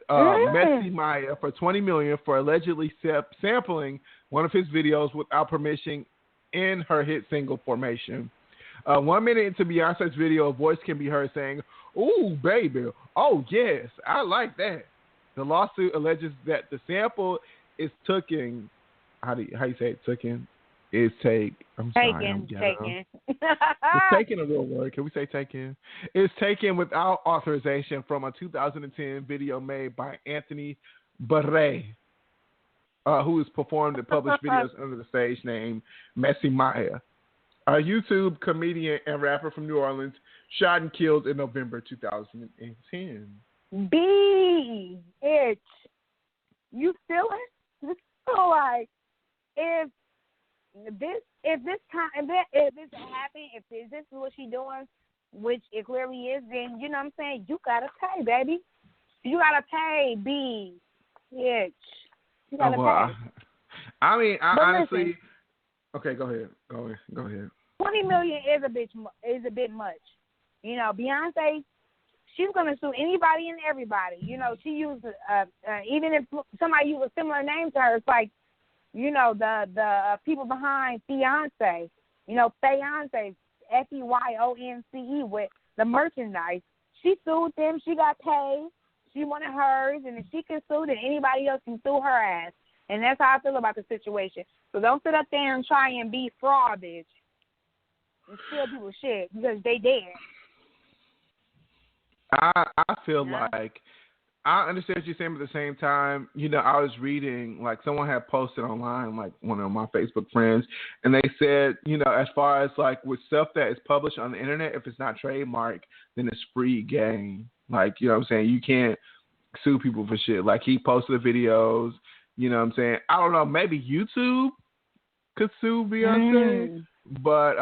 Messy Maya for $20 million for allegedly sampling one of his videos without permission in her hit single Formation. 1 minute into Beyonce's video, a voice can be heard saying, "Ooh, baby, oh yes, I like that." The lawsuit alleges that the sample is taken. How do you say it? Taken. Is take. I'm sorry. Taken. It's taken a real word. Can we say taken? It's taken without authorization from a 2010 video made by Anthony Barre, who has performed and published videos under the stage name Messy Maya. A YouTube comedian and rapper from New Orleans, shot and killed in November 2010. Bitch, you feel it? So like, if this happened, if this is what she doing, which it clearly is, then you know what I'm saying, you gotta pay, baby. You gotta pay, bitch. You gotta pay. I mean, honestly, listen, okay, go ahead. Go ahead. $20 million is a bit much. You know, Beyonce, she's gonna sue anybody and everybody. You know, she used even if somebody used a similar name to her, it's like, you know, the people behind Beyonce, you know, Beyonce, FEYONCE, with the merchandise. She sued them. She got paid. She wanted hers, and if she can sue, then anybody else can sue her ass. And that's how I feel about the situation. So don't sit up there and try and be fraud, bitch, and steal people's shit because they dead. I feel like I understand what you're saying, but at the same time, you know, I was reading, like, someone had posted online, like, one of my Facebook friends, and they said, you know, as far as, like, with stuff that is published on the internet, if it's not trademarked, then it's free game. Like, you know what I'm saying? You can't sue people for shit. Like, he posted the videos, you know what I'm saying? I don't know, maybe YouTube could sue Beyonce, but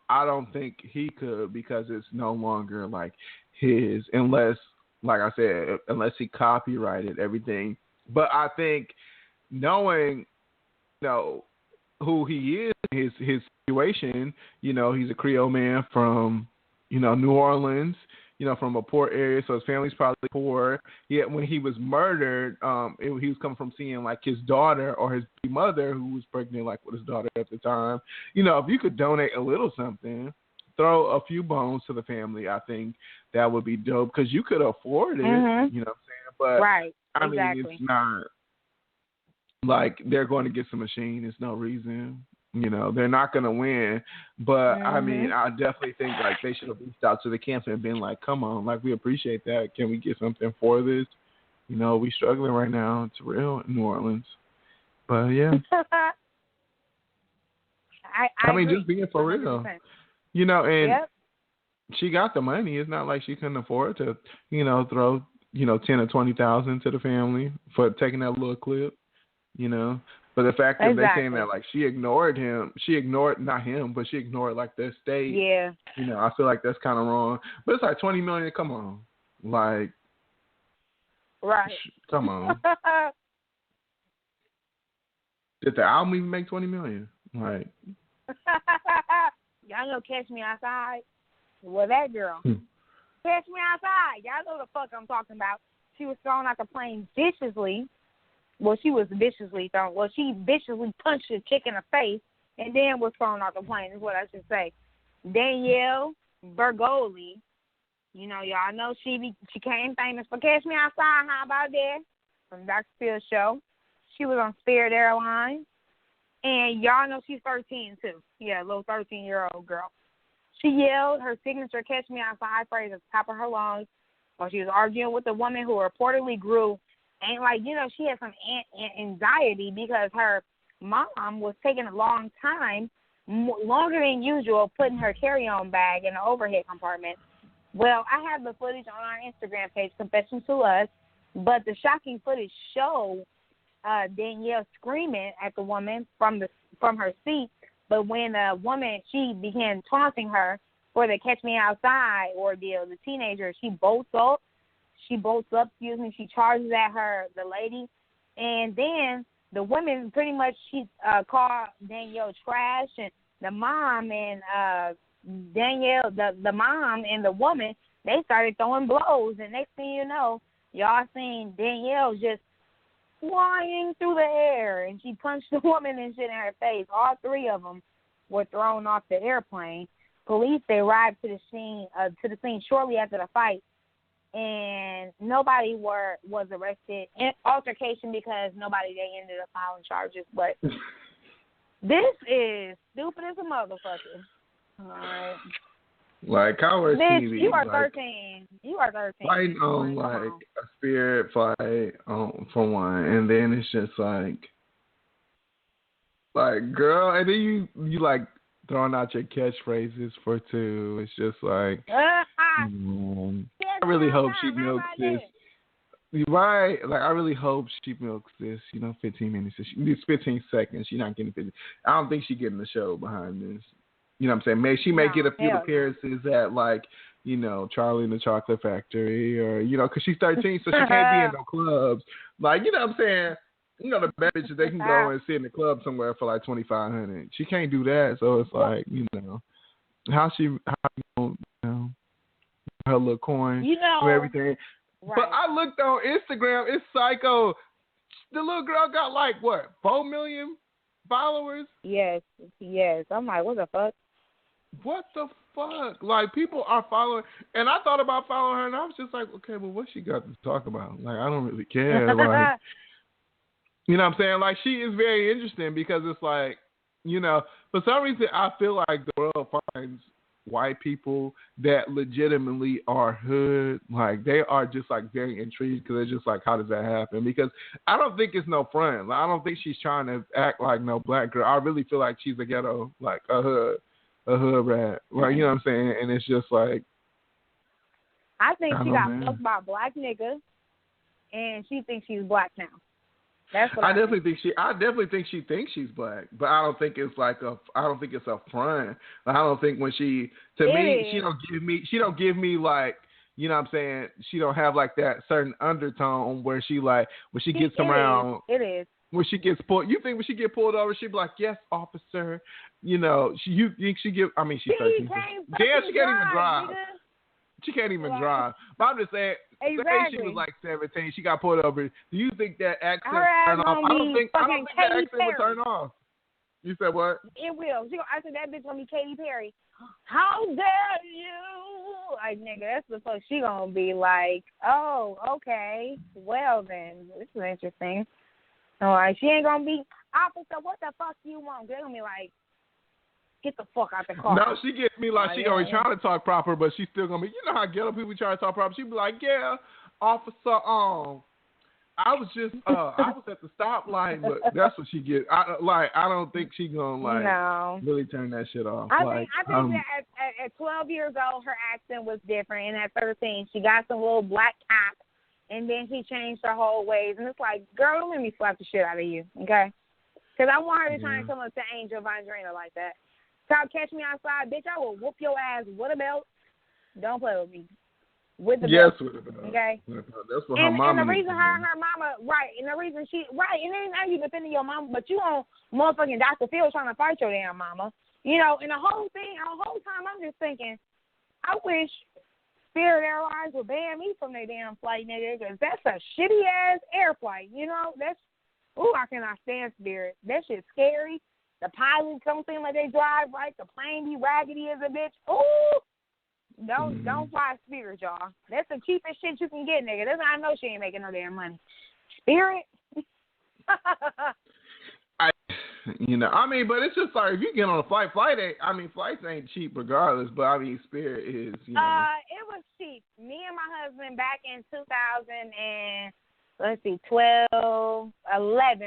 I don't think he could because it's no longer, like, his, unless, like I said, unless he copyrighted everything. But I think knowing, you know, who he is, his situation, you know, he's a Creole man from, you know, New Orleans, you know, from a poor area, so his family's probably poor. Yet when he was murdered, he was coming from seeing, like, his daughter or his mother, who was pregnant, like, with his daughter at the time. You know, if you could donate a little something, throw a few bones to the family, I think that would be dope because you could afford it, you know what I'm saying? But, right, I exactly. mean, it's not like they're going to get some machine. There's no reason. You know, they're not going to win. But, I mean, I definitely think, like, they should have reached out to the camp and been like, come on, like, we appreciate that. Can we get something for this? You know, we struggling right now. It's real in New Orleans. But yeah. I mean, agree. just being for 100%. real. You know, and Yep. she got the money. It's not like she couldn't afford to, you know, throw, you know, 10 or 20,000 to the family for taking that little clip, you know. But the fact that they saying that like she ignored not him, but she ignored like the estate. Yeah. You know, I feel like that's kind of wrong. But it's like 20 million. Come on, like, right. Come on. Did the album even make 20 million? Like, y'all know Catch Me Outside? Well, that girl. Catch Me Outside. Y'all know the fuck I'm talking about. She was thrown out the plane viciously. Well, she viciously punched a chick in the face and then was thrown out the plane, is what I should say. Danielle Bergoli, you know, y'all know she became famous for Catch Me Outside. How about that? From Dr. Phil's show. She was on Spirit Airlines. And y'all know she's 13, too. Yeah, a little 13-year-old girl. She yelled her signature Catch Me Outside phrase at the top of her lungs while she was arguing with a woman who reportedly grew. And, like, you know, she had some anxiety because her mom was taking a long time, longer than usual, putting her carry-on bag in the overhead compartment. Well, I have the footage on our Instagram page, Confession to Us, but the shocking footage showed Danielle screaming at the woman from her seat. But when the woman, she began taunting her for the Catch Me Outside ordeal, the teenager, she bolts up, she charges at her, the lady, and then the women pretty much, she called Danielle trash, and the mom and Danielle, the mom and the woman, they started throwing blows, and next thing you know, y'all seen Danielle just flying through the air, and she punched the woman and shit in her face. All three of them were thrown off the airplane. Police, they arrived to the scene shortly after the fight, and nobody was arrested in altercation because they ended up filing charges. But this is stupid as a motherfucker. All right. Like, Coward TV. You are 13. You are 13. Fighting on, like, a spirit fight for one. And then it's just like, girl, and then you like, throwing out your catchphrases for two. It's just like, I really hope she milks this. Right. Like, I really hope she milks this, 15 minutes. It's 15 seconds. She's not getting 50. I don't think she's getting the show behind this. You know what I'm saying? She may get a few appearances at, like, Charlie and the Chocolate Factory, or, because she's 13, so she can't be in no clubs. Like, you know what I'm saying? The bad bitches, they can go and sit in the club somewhere for, like, $2,500. She can't do that, so it's like, how her little coin and everything. Right. But I looked on Instagram, it's psycho. The little girl got, like, what, 4 million followers? Yes. I'm like, what the fuck? What the fuck? Like, people are following, and I thought about following her, and I was just like, okay, well, what she got to talk about? Like, I don't really care. Like, you know what I'm saying? Like, she is very interesting because it's like, for some reason, I feel like the world finds white people that legitimately are hood. Like, they are just, like, very intrigued because they're just like, how does that happen? Because I don't think it's no front. Like, I don't think she's trying to act like no black girl. I really feel like she's a ghetto, like, a hood rat. Like, you know what I'm saying? And it's just like, I think she got fucked by a black nigga, and she thinks she's black now. That's what I definitely think she thinks she's black, but I don't think it's a front. Like, I don't think when she don't give me like, you know what I'm saying, she don't have like that certain undertone where she like, when she gets around. It is. When she gets pulled, you think when she get pulled over, she'd be like, "Yes, officer." You think she give? I mean, she's 13. Damn, she can't even drive. Nigga. She can't even drive. But I'm just saying, say she was like 17, she got pulled over. Do you think that accent turn off? I don't think that accent would turn off. You said what? It will. I said that bitch gonna be Katy Perry. How dare you? Like, nigga, that's the fuck she gonna be like. Oh, okay. Well then, this is interesting. All right, she ain't gonna be, officer, what the fuck you want? They're gonna be like, get the fuck out the car. No, she gets me like she always trying to talk proper, but she's still gonna be, you know how ghetto people try to talk proper. She be like, yeah, officer, I was just I was at the stoplight, but that's what she get. I don't think she gonna really turn that shit off. I think that at 12 years old her accent was different, and at 13 she got some little black cap, and then she changed her whole ways. And it's like, girl, don't let me slap the shit out of you, okay? Because I want her to try and come up to Angel Vondrina like that. Try to catch me outside, bitch. I will whoop your ass with a belt. Don't play with me. With the belt. With the belt. Okay. That's what her mama. And the reason her mama, right, and the reason she, right, and then now you defending your mama, but you on motherfucking Dr. Phil trying to fight your damn mama. You know, and the whole time I'm just thinking, I wish Spirit Airlines would ban me from their damn flight, nigga, because that's a shitty ass air flight. You know, I cannot stand Spirit. That shit's scary. The pilots don't seem like they drive right. The plane be raggedy as a bitch. Ooh. Don't fly Spirit, y'all. That's the cheapest shit you can get, nigga. That's how I know she ain't making no damn money. Spirit. But it's just like if you get on a flights ain't cheap regardless. But I mean, Spirit is. It was cheap. Me and my husband back in 2011.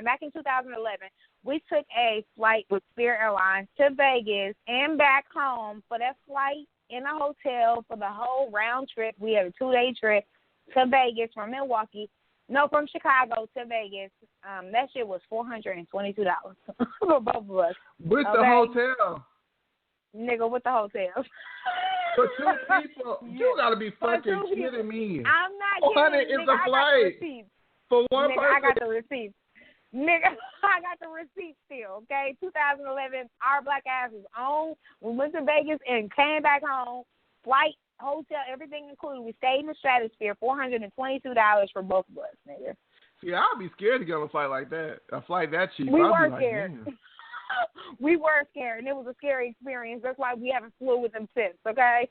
Back in 2011, we took a flight with Spirit Airlines to Vegas and back home for that flight. In a hotel for the whole round trip. We had a 2-day trip to Vegas from Chicago to Vegas. That shit was $422 for both of us. With the hotel? Nigga, with the hotel. For two people? You gotta be fucking kidding me. I'm not kidding. It's a flight. For one person? I got the receipts. Nigga, I got the receipt still, okay? 2011, our black ass was on. We went to Vegas and came back home. Flight, hotel, everything included. We stayed in the Stratosphere, $422 for both of us, nigga. See, I'd be scared to get on a flight like that. A flight that cheap. We were scared. We were scared, and it was a scary experience. That's why we haven't flew with them since, okay?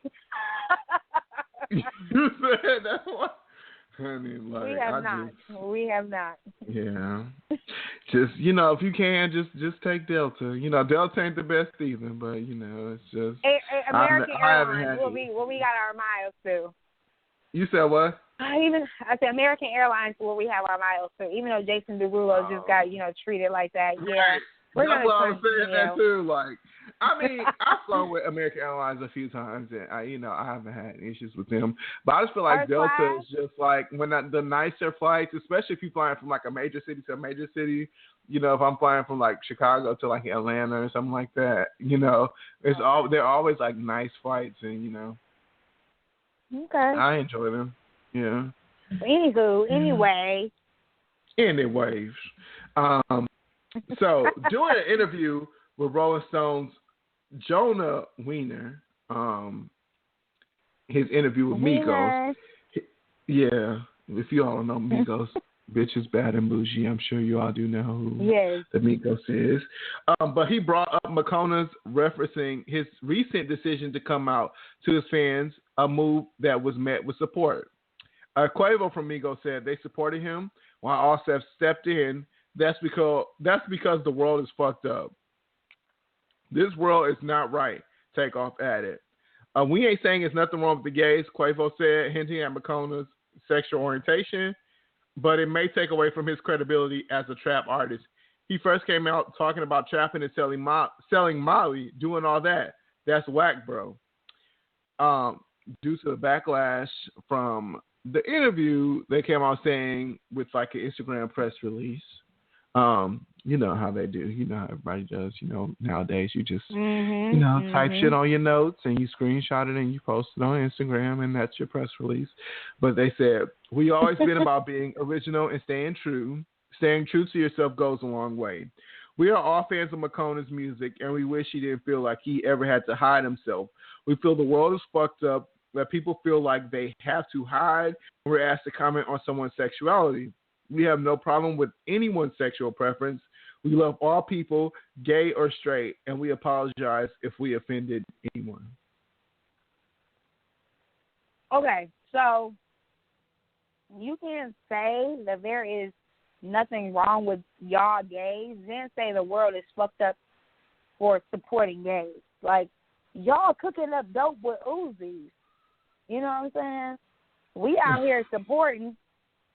You said that one? Honey, We have not. Yeah. Just, if you can, just take Delta. Delta ain't the best either, but, it's just. American Airlines, where we got our miles to. You said what? I said American Airlines, where we have our miles to. Even though Jason Derulo just got, treated like that. Yeah. That's what I was saying that too. Like, I've flown with American Airlines a few times, and I haven't had any issues with them. But I just feel like Delta is just like when the nicer flights, especially if you're flying from like a major city to a major city. If I'm flying from like Chicago to like Atlanta or something like that, they're always like nice flights, and Okay. I enjoy them. Yeah. Anyways. So, doing an interview with Rolling Stone's Jonah Wiener, his interview with Migos. Yeah, if you all don't know Migos, Bitches Bad and Bougie, I'm sure you all do know who the Migos is. But he brought up Makona's referencing his recent decision to come out to his fans, a move that was met with support. Quavo from Migos said they supported him while Offset stepped in. That's because the world is fucked up. This world is not right. Takeoff added. We ain't saying there's nothing wrong with the gays, Quavo said, hinting at Makona's sexual orientation, but it may take away from his credibility as a trap artist. He first came out talking about trapping and selling Molly, doing all that. That's whack, bro. Due to the backlash from the interview, they came out saying with like an Instagram press release. You know how they do. You know how everybody does. Nowadays you just, type shit on your notes and you screenshot it and you post it on Instagram and that's your press release. But they said, we always been about being original and staying true. Staying true to yourself goes a long way. We are all fans of Makona's music and we wish he didn't feel like he ever had to hide himself. We feel the world is fucked up, that people feel like they have to hide when we're asked to comment on someone's sexuality. We have no problem with anyone's sexual preference. We love all people, gay or straight, and we apologize if we offended anyone. Okay, so you can say that there is nothing wrong with y'all gays, then say the world is fucked up for supporting gays. Like, y'all cooking up dope with Uzis. You know what I'm saying? We out here supporting,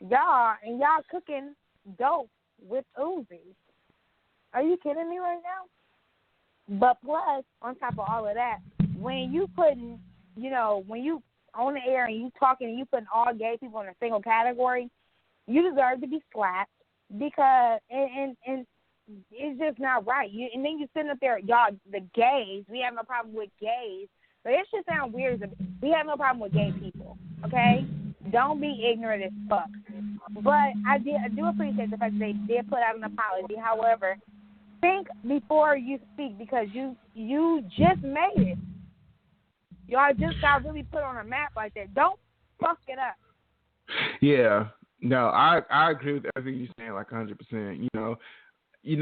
y'all cooking dope with Uzis. Are you kidding me right now? But plus, on top of all of that, when you putting, when you on the air and you talking and you putting all gay people in a single category, you deserve to be slapped because and it's just not right. And then you sitting up there, y'all, the gays. We have no problem with gays, but it should sound weird. We have no problem with gay people. Okay, don't be ignorant as fuck. But I do appreciate the fact that they did put out an apology. However, think before you speak because you just made it. Y'all just got really put on a map like that. Don't fuck it up. Yeah. No, I agree with everything you're saying, like 100%.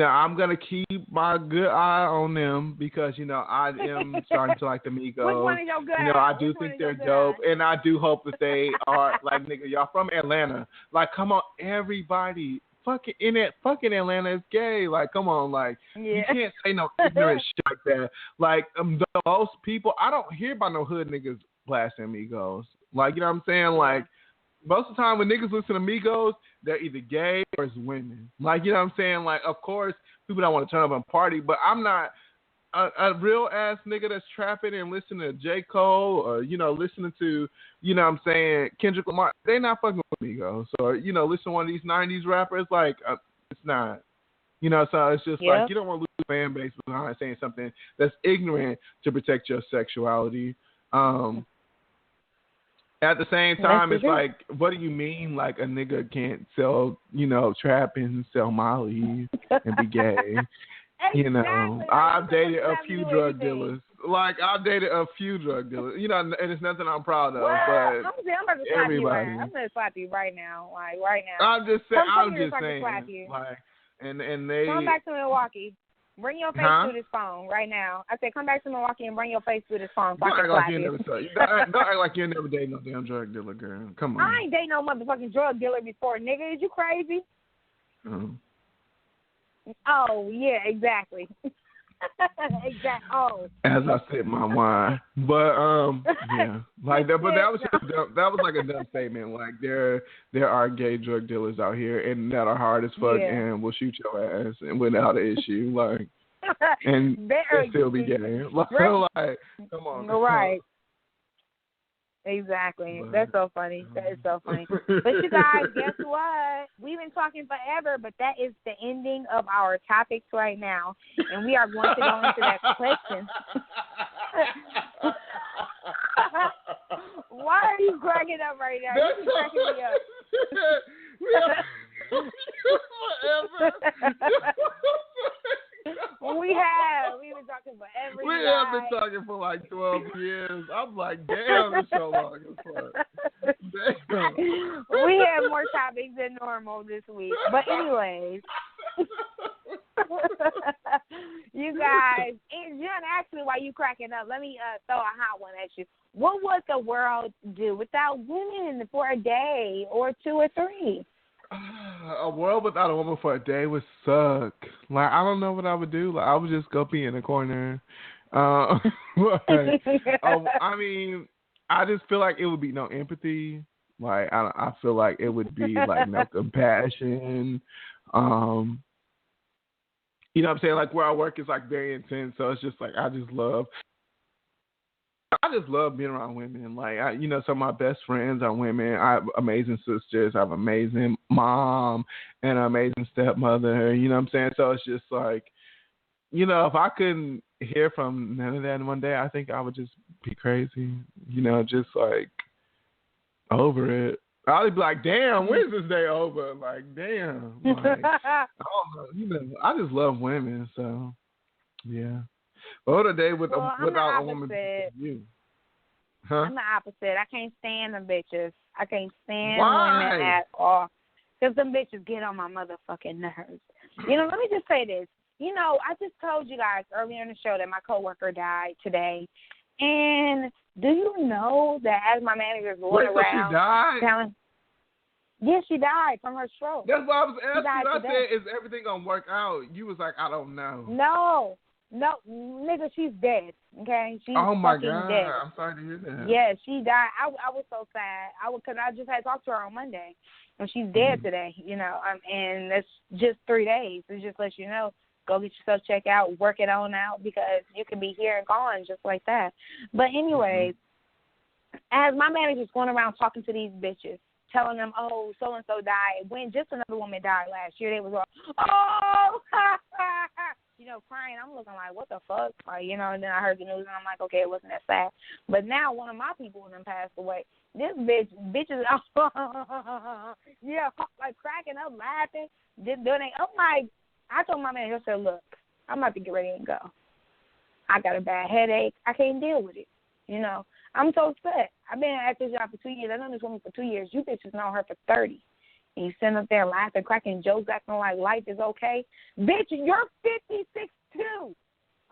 I'm gonna keep my good eye on them because I am starting to like the Migos. Which one is your good I do think they're dope, and I do hope that they are like nigga. Y'all from Atlanta? Like, come on, everybody. Fucking Atlanta is gay. Like, come on, like you can't say no ignorant shit like that. Like, the most people, I don't hear about no hood niggas blasting Migos. Like, you know what I'm saying? Like, most of the time when niggas listen to Migos, they're either gay or it's women. Like, you know what I'm saying? Like, of course, people don't want to turn up and party, but I'm not a real ass nigga that's trapping and listening to J. Cole or, listening to, what I'm saying, Kendrick Lamar. They not fucking with Migos. Or, listen to one of these 90s rappers. Like, it's not. So it's just like, you don't want to lose a fan base behind saying something that's ignorant to protect your sexuality. At the same time, it's like, what do you mean, like, a nigga can't sell, trap and sell Molly and be gay? Exactly. I've dated a few drug dealers. Like, I've dated a few drug dealers. And it's nothing I'm proud of. Well, but I'm about to slap everybody. you right. I'm going to slap you right now. Like, right now. I'm just saying. Slap you. Like, and they. Come back to Milwaukee. Bring your face through this phone right now. I said, come back to Milwaukee and bring your face through this phone so I can slap you. Don't act like you never dated no damn drug dealer, girl. Come on. I ain't dated no motherfucking drug dealer before, nigga. Is you crazy? Oh, yeah, exactly. Exactly. Oh. As I sip my wine, but yeah, like that. But that was like a dumb statement. Like there are gay drug dealers out here and that are hard as fuck and will shoot your ass and without an issue. Like and still be gay. Like, like come on. Right. Exactly. That's so funny. That is so funny. But you guys, guess what? We've been talking forever, but that is the ending of our topics right now. And we are going to go into that question. Why are you cracking up right now? You're cracking me up. We've been talking forever. We have been talking for like 12 years. I'm like, damn, it's so long as fuck. Damn. We have more topics than normal this week. But anyways, you guys, and Jen, actually, while you cracking up, let me throw a hot one at you. What would the world do without women for a day or two or three? A world without a woman for a day would suck. Like, I don't know what I would do. Like, I would just go pee in a corner. I mean, I just feel like it would be no empathy. Like, I feel like it would be like no compassion. You know what I'm saying? Like, where I work is like very intense, so it's just like I just love being around women. Like, some of my best friends are women. I have amazing sisters. I have an amazing mom and an amazing stepmother. You know what I'm saying? So it's just like, if I couldn't hear from none of that in one day, I think I would just be crazy. Just like over it. I'd be like, damn, when's this day over? Like, damn. Like, I don't know. I just love women. So, yeah. What a day without a woman. You. Huh? I'm the opposite. I can't stand them bitches. I can't stand Why? women at all. Because them bitches get on my motherfucking nerves. Let me just say this. I just told you guys earlier in the show that my coworker died today. And do you know that as my managers going around. She died? Telling, yes, she died from her stroke. That's why I was asking. I said, is everything going to work out? You was like, I don't know. No. No, nigga, she's dead. Okay, she's oh my fucking God, dead. I'm sorry to hear that. Yeah, she died. I was so sad. Because I just had talked to her on Monday, and she's dead today. You know, and that's just 3 days. It just lets you know, go get yourself checked out, work it on out, because you can be here and gone just like that. But anyways, as my manager's going around talking to these bitches, telling them, oh, so and so died. When just another woman died last year, they was all, oh, you know, crying. I'm looking like, what the fuck? Like, you know, and then I heard the news, and I'm like, okay, it wasn't that sad. But now one of my people then passed away. This bitch is, yeah, like cracking up, laughing. I'm like, I told my manager, I said, look, I'm about to get ready and go. I got a bad headache. I can't deal with it. You know, I'm so upset. I've been at this job for 2 years. I know this woman for 2 years. You bitches know her for 30. And you sitting up there laughing, cracking jokes, acting like life is okay. Bitch, you're 56 too,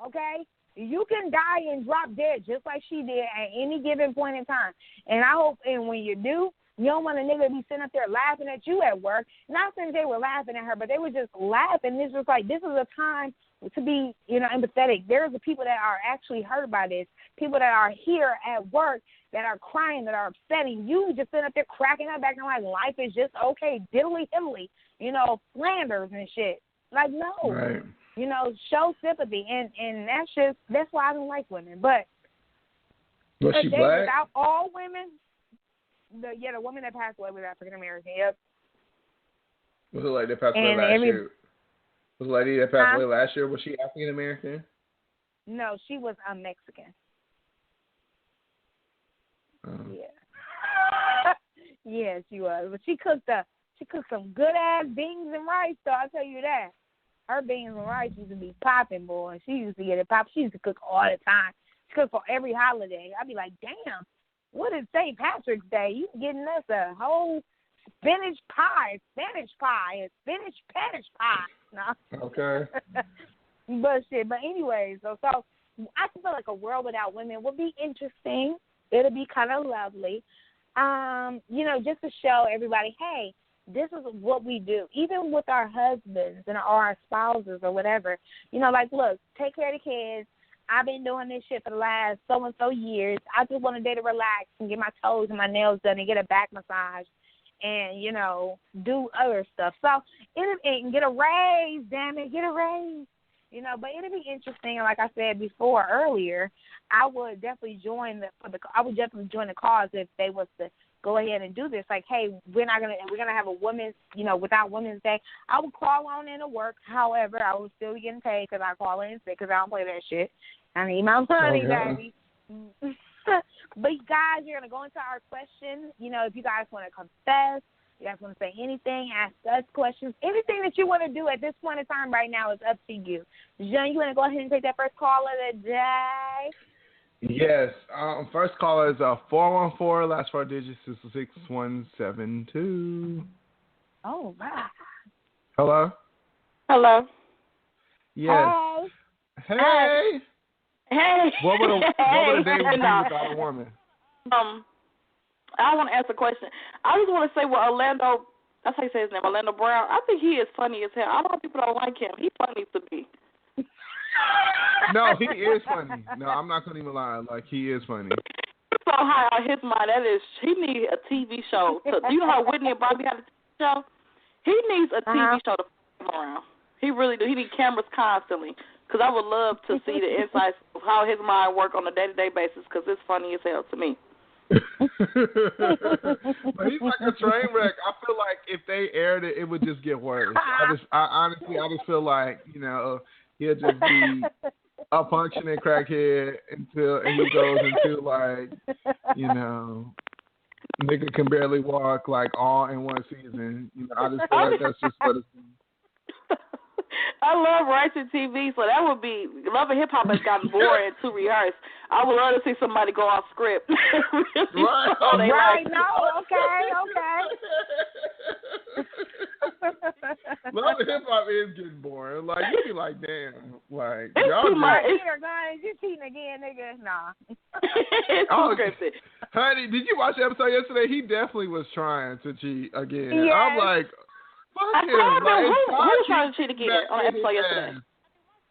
okay? You can die and drop dead just like she did at any given point in time. And I hope, and when you do, you don't want a nigga to be sitting up there laughing at you at work. Not saying they were laughing at her, but they were just laughing. This was like, this is a time to be, you know, empathetic. There's the people that are actually hurt by this, people that are here at work that are crying, that are upsetting. You just sitting up there cracking up, acting like life is just okay, diddly hiddly, you know, Flanders and shit. Like, no. Right. You know, show sympathy. And that's why I don't like women. But was she black? Without all women, the woman that passed away was African American. Yep. Was it like that passed away last year? Was the lady that passed away last year, was she African American? No, she was Mexican. Yeah. Yeah, she was. But she cooked some good ass beans and rice, so I'll tell you that. Her beans and rice used to be popping, boy. She used to get it pop. She used to cook all the time. She cooked for every holiday. I'd be like, damn, what is St. Patrick's Day? You getting us a whole spinach pie, and spinach pie. No. Okay. But anyways, so I feel like a world without women would be interesting. It'll be kind of lovely. You know, just to show everybody, hey, this is what we do, even with our husbands and our spouses or whatever. You know, like, look, take care of the kids. I've been doing this shit for the last so-and-so years. I just want a day to relax and get my toes and my nails done and get a back massage and, you know, do other stuff. So, and get a raise, damn it, get a raise. You know, but it'll be interesting. Like I said before earlier, I would definitely join the cause if they was to go ahead and do this. Like, hey, we're gonna have a women's, you know, without Women's Day. I would call on in to work. However, I would still be getting paid because I call in sick because I don't play that shit. I need my money, baby. But guys, you're gonna go into our question. You know, if you guys want to confess, you guys want to say anything, ask us questions, anything that you want to do at this point in time right now is up to you. Jean, you want to go ahead and take that first call of the day? Yes. First caller is 414. Last 4 digits is 6172. Oh, wow. Hello? Hello. Yes. Hey. Hey. What would a day be without a woman? I want to ask a question. I just want to say what Orlando, that's how you say his name, Orlando Brown. I think he is funny as hell. A lot of people don't like him. He's funny to me. No, he is funny. No, I'm not going to even lie. Like, he is funny. So high on his mind, he needs a TV show. You know how Whitney and Bobby had a TV show? He needs a TV show to f around. He really do. He needs cameras constantly. Because I would love to see the insights of how his mind work on a day-to-day basis because it's funny as hell to me. But he's like a train wreck. I feel like if they aired it, it would just get worse. I honestly feel like, you know, he'll just be a functioning crackhead until he goes into like, you know, nigga can barely walk like all in one season. You know, I just feel like that's just what it's. I love writing TV, so that would be Love and Hip Hop has gotten boring to rehearse. I would love to see somebody go off script. Right. No, okay. Love and Hip Hop is getting boring. Like, you be like, damn, like it's y'all too much. You cheating again, nigga? Nah. It's too scripted. Honey, did you watch the episode yesterday? He definitely was trying to cheat again. Yes. I'm like, fuck him. Who was trying to cheat again on the episode yesterday?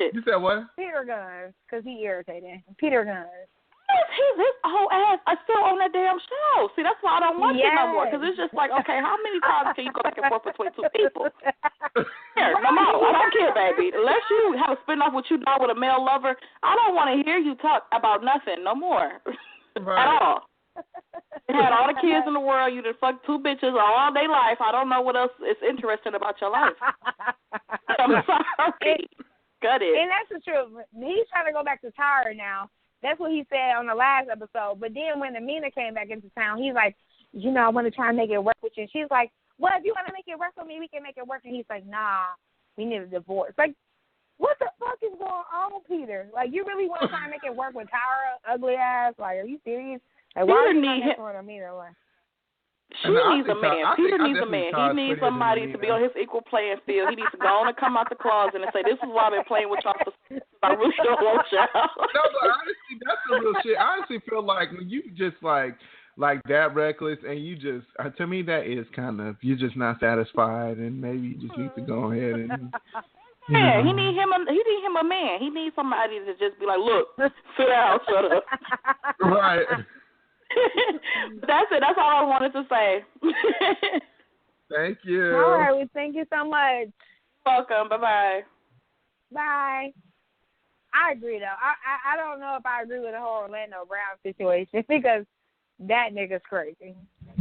You said what? Peter Guns, because he irritated. Peter Guns. His whole ass is still on that damn show. See, that's why I don't watch it no more. Because it's just like, okay, how many times can you go back and forth between two people? Here, no more. I don't care, baby. Unless you have a spin-off what you done with a male lover, I don't want to hear you talk about nothing no more. Right. At all. You had all the kids in the world. You done fucked 2 bitches all day life. I don't know what else is interesting about your life. I'm sorry. Cut it. And that's the truth. He's trying to go back to Tyra now. That's what he said on the last episode. But then when Amina came back into town, he's like, you know, I want to try and make it work with you. And she's like, well, if you want to make it work with me, we can make it work. And he's like, nah, we need a divorce. Like, what the fuck is going on, Peter? Like, you really want to try and make it work with Tyra, ugly ass? Like, are you serious? Like, why are you trying to for Amina? Like, she needs a man. Peter needs a man. He needs somebody to be on his equal playing field. He needs to go on and come out the closet and say, this is why I've been playing with y'all for I really don't want y'all. No, but honestly, that's the real shit. I honestly feel like when you just like that reckless and you just, to me, that is kind of, you're just not satisfied and maybe you just need to go ahead and. Yeah, he need him a man. He needs somebody to just be like, look, sit down, shut up. Right. That's it. That's all I wanted to say. Thank you. All right. Well, thank you so much. Welcome. Bye-bye. Bye. I agree, though. I don't know if I agree with the whole Orlando Brown situation because that nigga's crazy.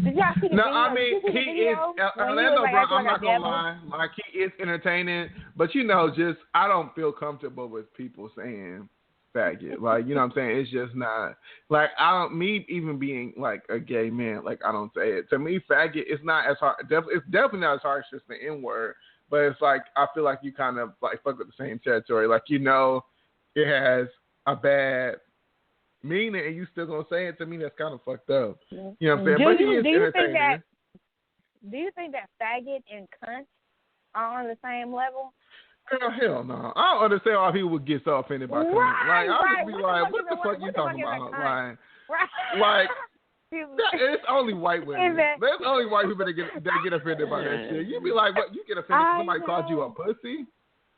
Did y'all see the video? I mean, he is Orlando Brown. I'm not gonna lie, like he is entertaining, but you know, just I don't feel comfortable with people saying faggot. Like, you know what I'm saying? It's just not like me even being like a gay man. Like I don't say it. To me, faggot is not as hard. It's definitely not as harsh as the N word, but it's like I feel like you kind of like fuck with the same territory. Like you know, it has a bad meaning and you still gonna say it. To me, that's kind of fucked up. You know what I'm saying? But he is entertaining. Do you think that faggot and cunt are on the same level? Hell no. I don't understand why people would get so offended by cunt. Like I would be like, what the fuck you talking about? Like it's only white women. There's only white people that get offended by that shit. You be like, what? You get offended because somebody called you a pussy?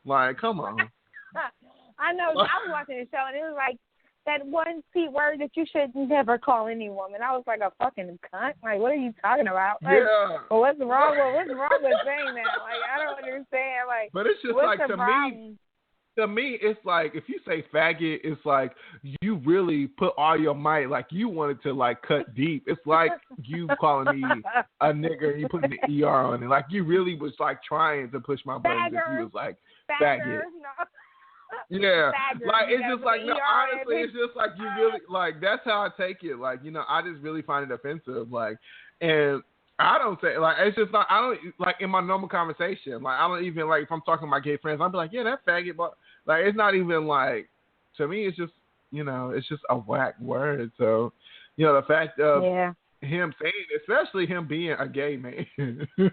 Like, come on. I know. I was watching the show and it was like that one C word that you should never call any woman. I was like, a fucking cunt? Like, what are you talking about? Like, yeah. Well, what's wrong with saying that? Like, I don't understand. Like, but it's just like to me, it's like if you say faggot, it's like you really put all your might. Like you wanted to like cut deep. It's like you calling me a nigger and you putting the ER on it. Like you really was like trying to push my buttons. If you was like faggot. No. Yeah, like it's just like no. Honestly, it's just like you really like. That's how I take it. Like you know, I just really find it offensive. Like, and I don't say like it's just not. I don't like in my normal conversation. Like I don't even like if I'm talking to my gay friends. I'll be like, yeah, that faggot. But like it's not even like to me. It's just you know, it's just a whack word. So you know, the fact of him saying, especially him being a gay man. Yeah,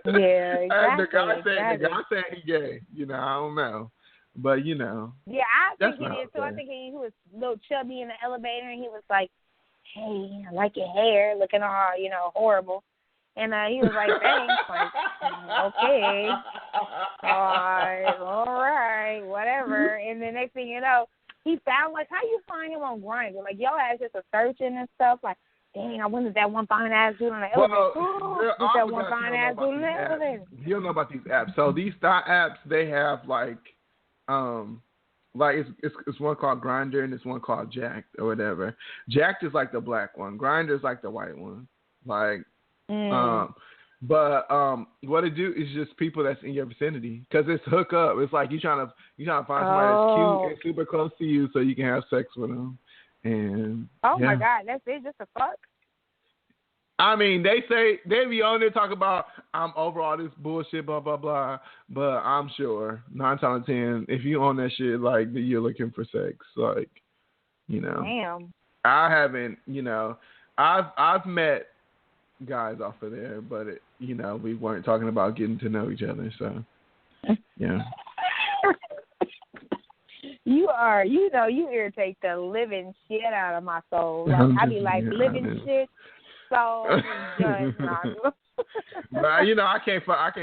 exactly. And the guy saying he gay. You know, I don't know. But, you know. Yeah, I think he did, too. I think he was a little chubby in the elevator, and he was like, hey, I like your hair, looking all, you know, horrible. And he was like, thanks. Like, okay. All right, whatever. And the next thing you know, he found, like, how you find him on Grindr? Like, y'all had just a searching and stuff. Like, dang, I wonder if that one fine-ass dude on the elevator. That one fine-ass dude on the elevator. You don't know about these apps. So these thought apps, they have, like it's one called Grindr and it's one called Jacked or whatever. Jacked is like the black one. Grindr is like the white one. Like, but what it do is just people that's in your vicinity because it's hook up. It's like you trying to find somebody that's cute and super close to you so you can have sex with them. And my God, that's it, just a fuck. I mean, they be on there talking about I'm over all this bullshit, blah blah blah. But I'm sure 9 times out of 10, if you own that shit, like you're looking for sex, like you know. Damn. I haven't, you know, I've met guys off of there, but you know, we weren't talking about getting to know each other, so yeah. You irritate the living shit out of my soul. Like, I be like living shit. So just not. But you know, I can't fuck.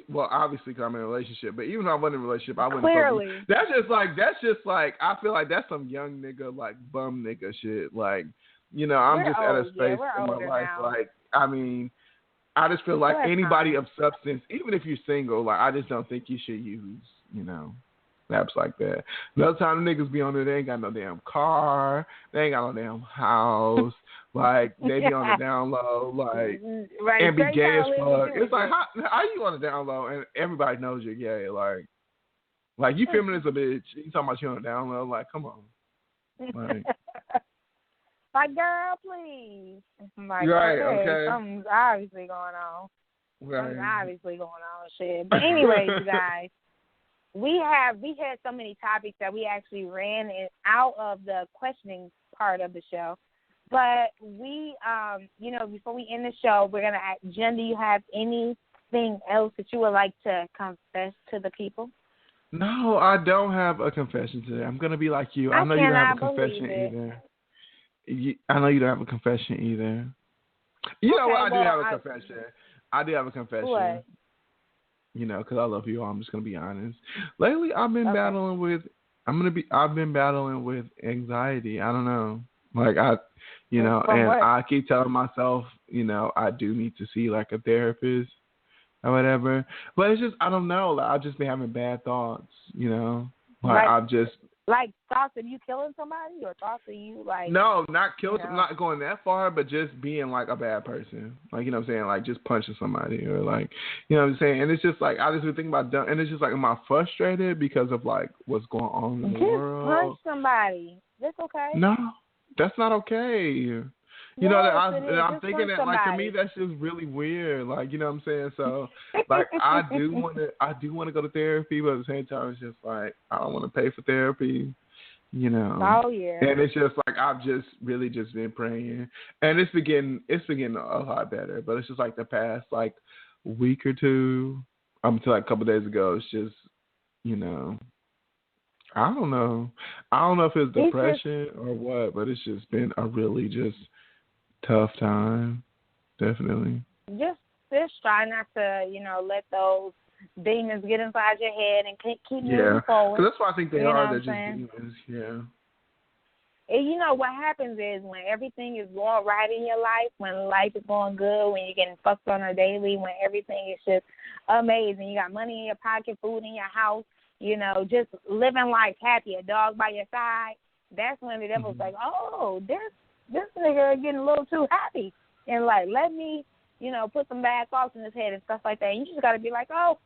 Well, obviously, because I'm in a relationship. But even if I wasn't in a relationship, I wouldn't. Clearly, Fuck. That's just like. I feel like that's some young nigga, like bum nigga shit. Like, you know, I'm just at a space in my life. Now. Like, I mean, I just feel like anybody of substance, even if you're single, like I just don't think you should use, you know, apps like that. Another time the niggas be on there, they ain't got no damn car, they ain't got no damn house, like they be on the down low, like right. and be gay as fuck. It's like how you on the down low and everybody knows you're gay, like you feminist a bitch. You talking about you on the down low, like come on, like. Like, girl, please. Like, right, okay. Something's obviously going on. Right. Something's obviously going on, shit. But anyways, you guys, we had so many topics that we actually ran out of the questioning part of the show. But we, you know, before we end the show, we're going to ask Jen, do you have anything else that you would like to confess to the people? No, I don't have a confession today. I'm going to be like you. I know you don't have a confession either. I know you don't have a confession either. You know what? I do have a confession. I do have a confession. What? You know, because I love you all. I'm just gonna be honest. Lately, I've been battling with. I've been battling with anxiety. I don't know. Like you know, and what? I keep telling myself, you know, I do need to see like a therapist or whatever. But it's just I don't know. Like I've just been having bad thoughts. You know, like I've just. Like thoughts of you killing somebody, or thoughts of you like? No, not killing. Not going that far, but just being like a bad person. Like you know what I'm saying, like just punching somebody or like you know what I'm saying. And it's just like I just been thinking about, and it's just like am I frustrated because of like what's going on in the world? Just punch somebody. That's okay. No, that's not okay. You know, I'm thinking that, like, to me, that's just really weird. Like, you know what I'm saying? So, like, I do want to go to therapy, but at the same time, it's just like, I don't want to pay for therapy, you know? Oh, yeah. And it's just like, I've just really just been praying. And it's been getting a lot better. But it's just like the past, like, week or two, until like a couple of days ago, it's just, you know, I don't know. I don't know if it's depression or what, but it's just been a really just tough time, definitely. Just try not to, you know, let those demons get inside your head and keep moving forward. Yeah, that's what I think they are. They're just demons, yeah. And you know, what happens is when everything is going right in your life, when life is going good, when you're getting fucked on a daily, when everything is just amazing, you got money in your pocket, food in your house, you know, just living life happy, a dog by your side, that's when the devil's like, oh, this nigga getting a little too happy. And, like, let me, you know, put some bad thoughts in his head and stuff like that. And you just got to be like, oh,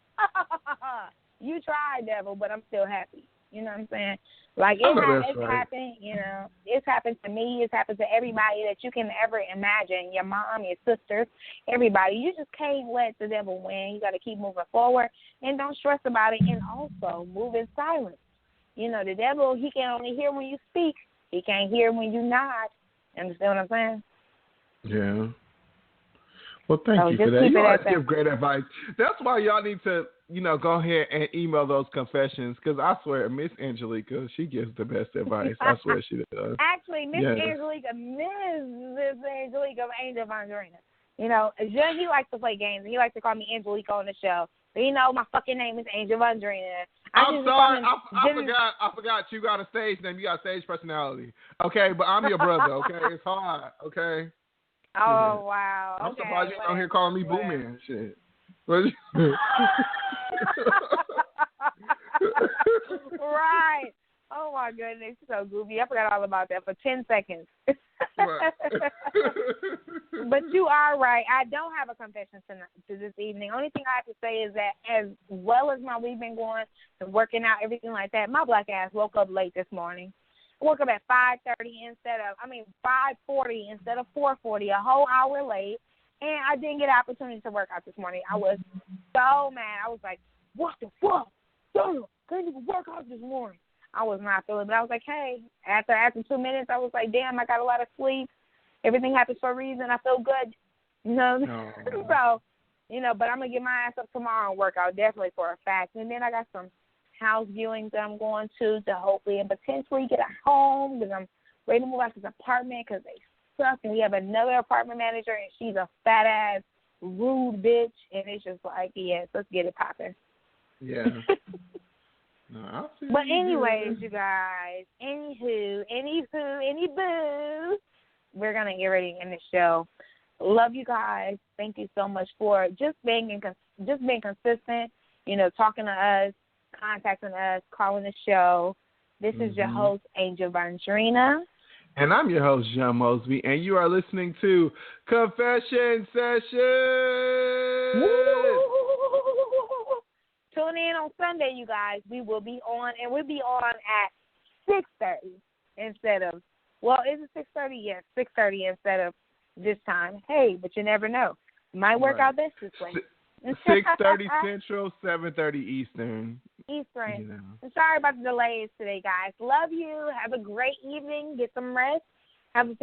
you tried, devil, but I'm still happy. You know what I'm saying? Like, it's happened, you know. It's happened to me. It's happened to everybody that you can ever imagine, your mom, your sisters, everybody. You just can't let the devil win. You got to keep moving forward and don't stress about it. And also move in silence. You know, the devil, he can only hear when you speak. He can't hear when you nod. Understand what I'm saying? Yeah. Well, thank you for that. You always give great advice. That's why y'all need to, you know, go ahead and email those confessions, because I swear Miss Angelica, she gives the best advice. I swear she does. Actually, Miss Angelica of Angel Vandrina. You know, John, he likes to play games. He likes to call me Angelica on the show. But, you know, my fucking name is Angel Vandrina. I'm sorry. I forgot you got a stage name. You got a stage personality. Okay, but I'm your brother, okay? It's hard, okay? Oh, wow. I'm surprised you're out here calling me Boo Man. Shit. Right. Oh, my goodness. So goofy. I forgot all about that for 10 seconds. Right. But you are right. I don't have a confession to this evening. Only thing I have to say is that as well as my week been going and working out, everything like that, my black ass woke up late this morning. I woke up at 5:40 5:40 instead of 4:40, a whole hour late, and I didn't get an opportunity to work out this morning. I was so mad. I was like, what the fuck? Damn, couldn't even work out this morning. I was not feeling it, but I was like, hey, after 2 minutes, I was like, damn, I got a lot of sleep. Everything happens for a reason. I feel good, you know. Oh. So, you know, but I'm going to get my ass up tomorrow and work out, definitely for a fact. And then I got some house viewings that I'm going to hopefully and potentially get a home, because I'm ready to move out to this apartment because they suck. And we have another apartment manager, and she's a fat-ass rude bitch, and it's just like, yes, let's get it popping. Yeah. No, I'll see. But anyways, you guys, anywho, we're gonna get ready to end the show. Love you guys. Thank you so much for just being consistent. You know, talking to us, contacting us, calling the show. This is your host, Angel Vangerina. And I'm your host, John Mosby, and you are listening to Confession Session. Tune in on Sunday, you guys. We will be on, and we'll be on at 6:30 instead of, well, is it 6:30? Yes, 6:30 instead of this time. Hey, but you never know. Might work out this way. 6:30 Central, 7:30 Eastern. You know. I'm sorry about the delays today, guys. Love you. Have a great evening. Get some rest. Have a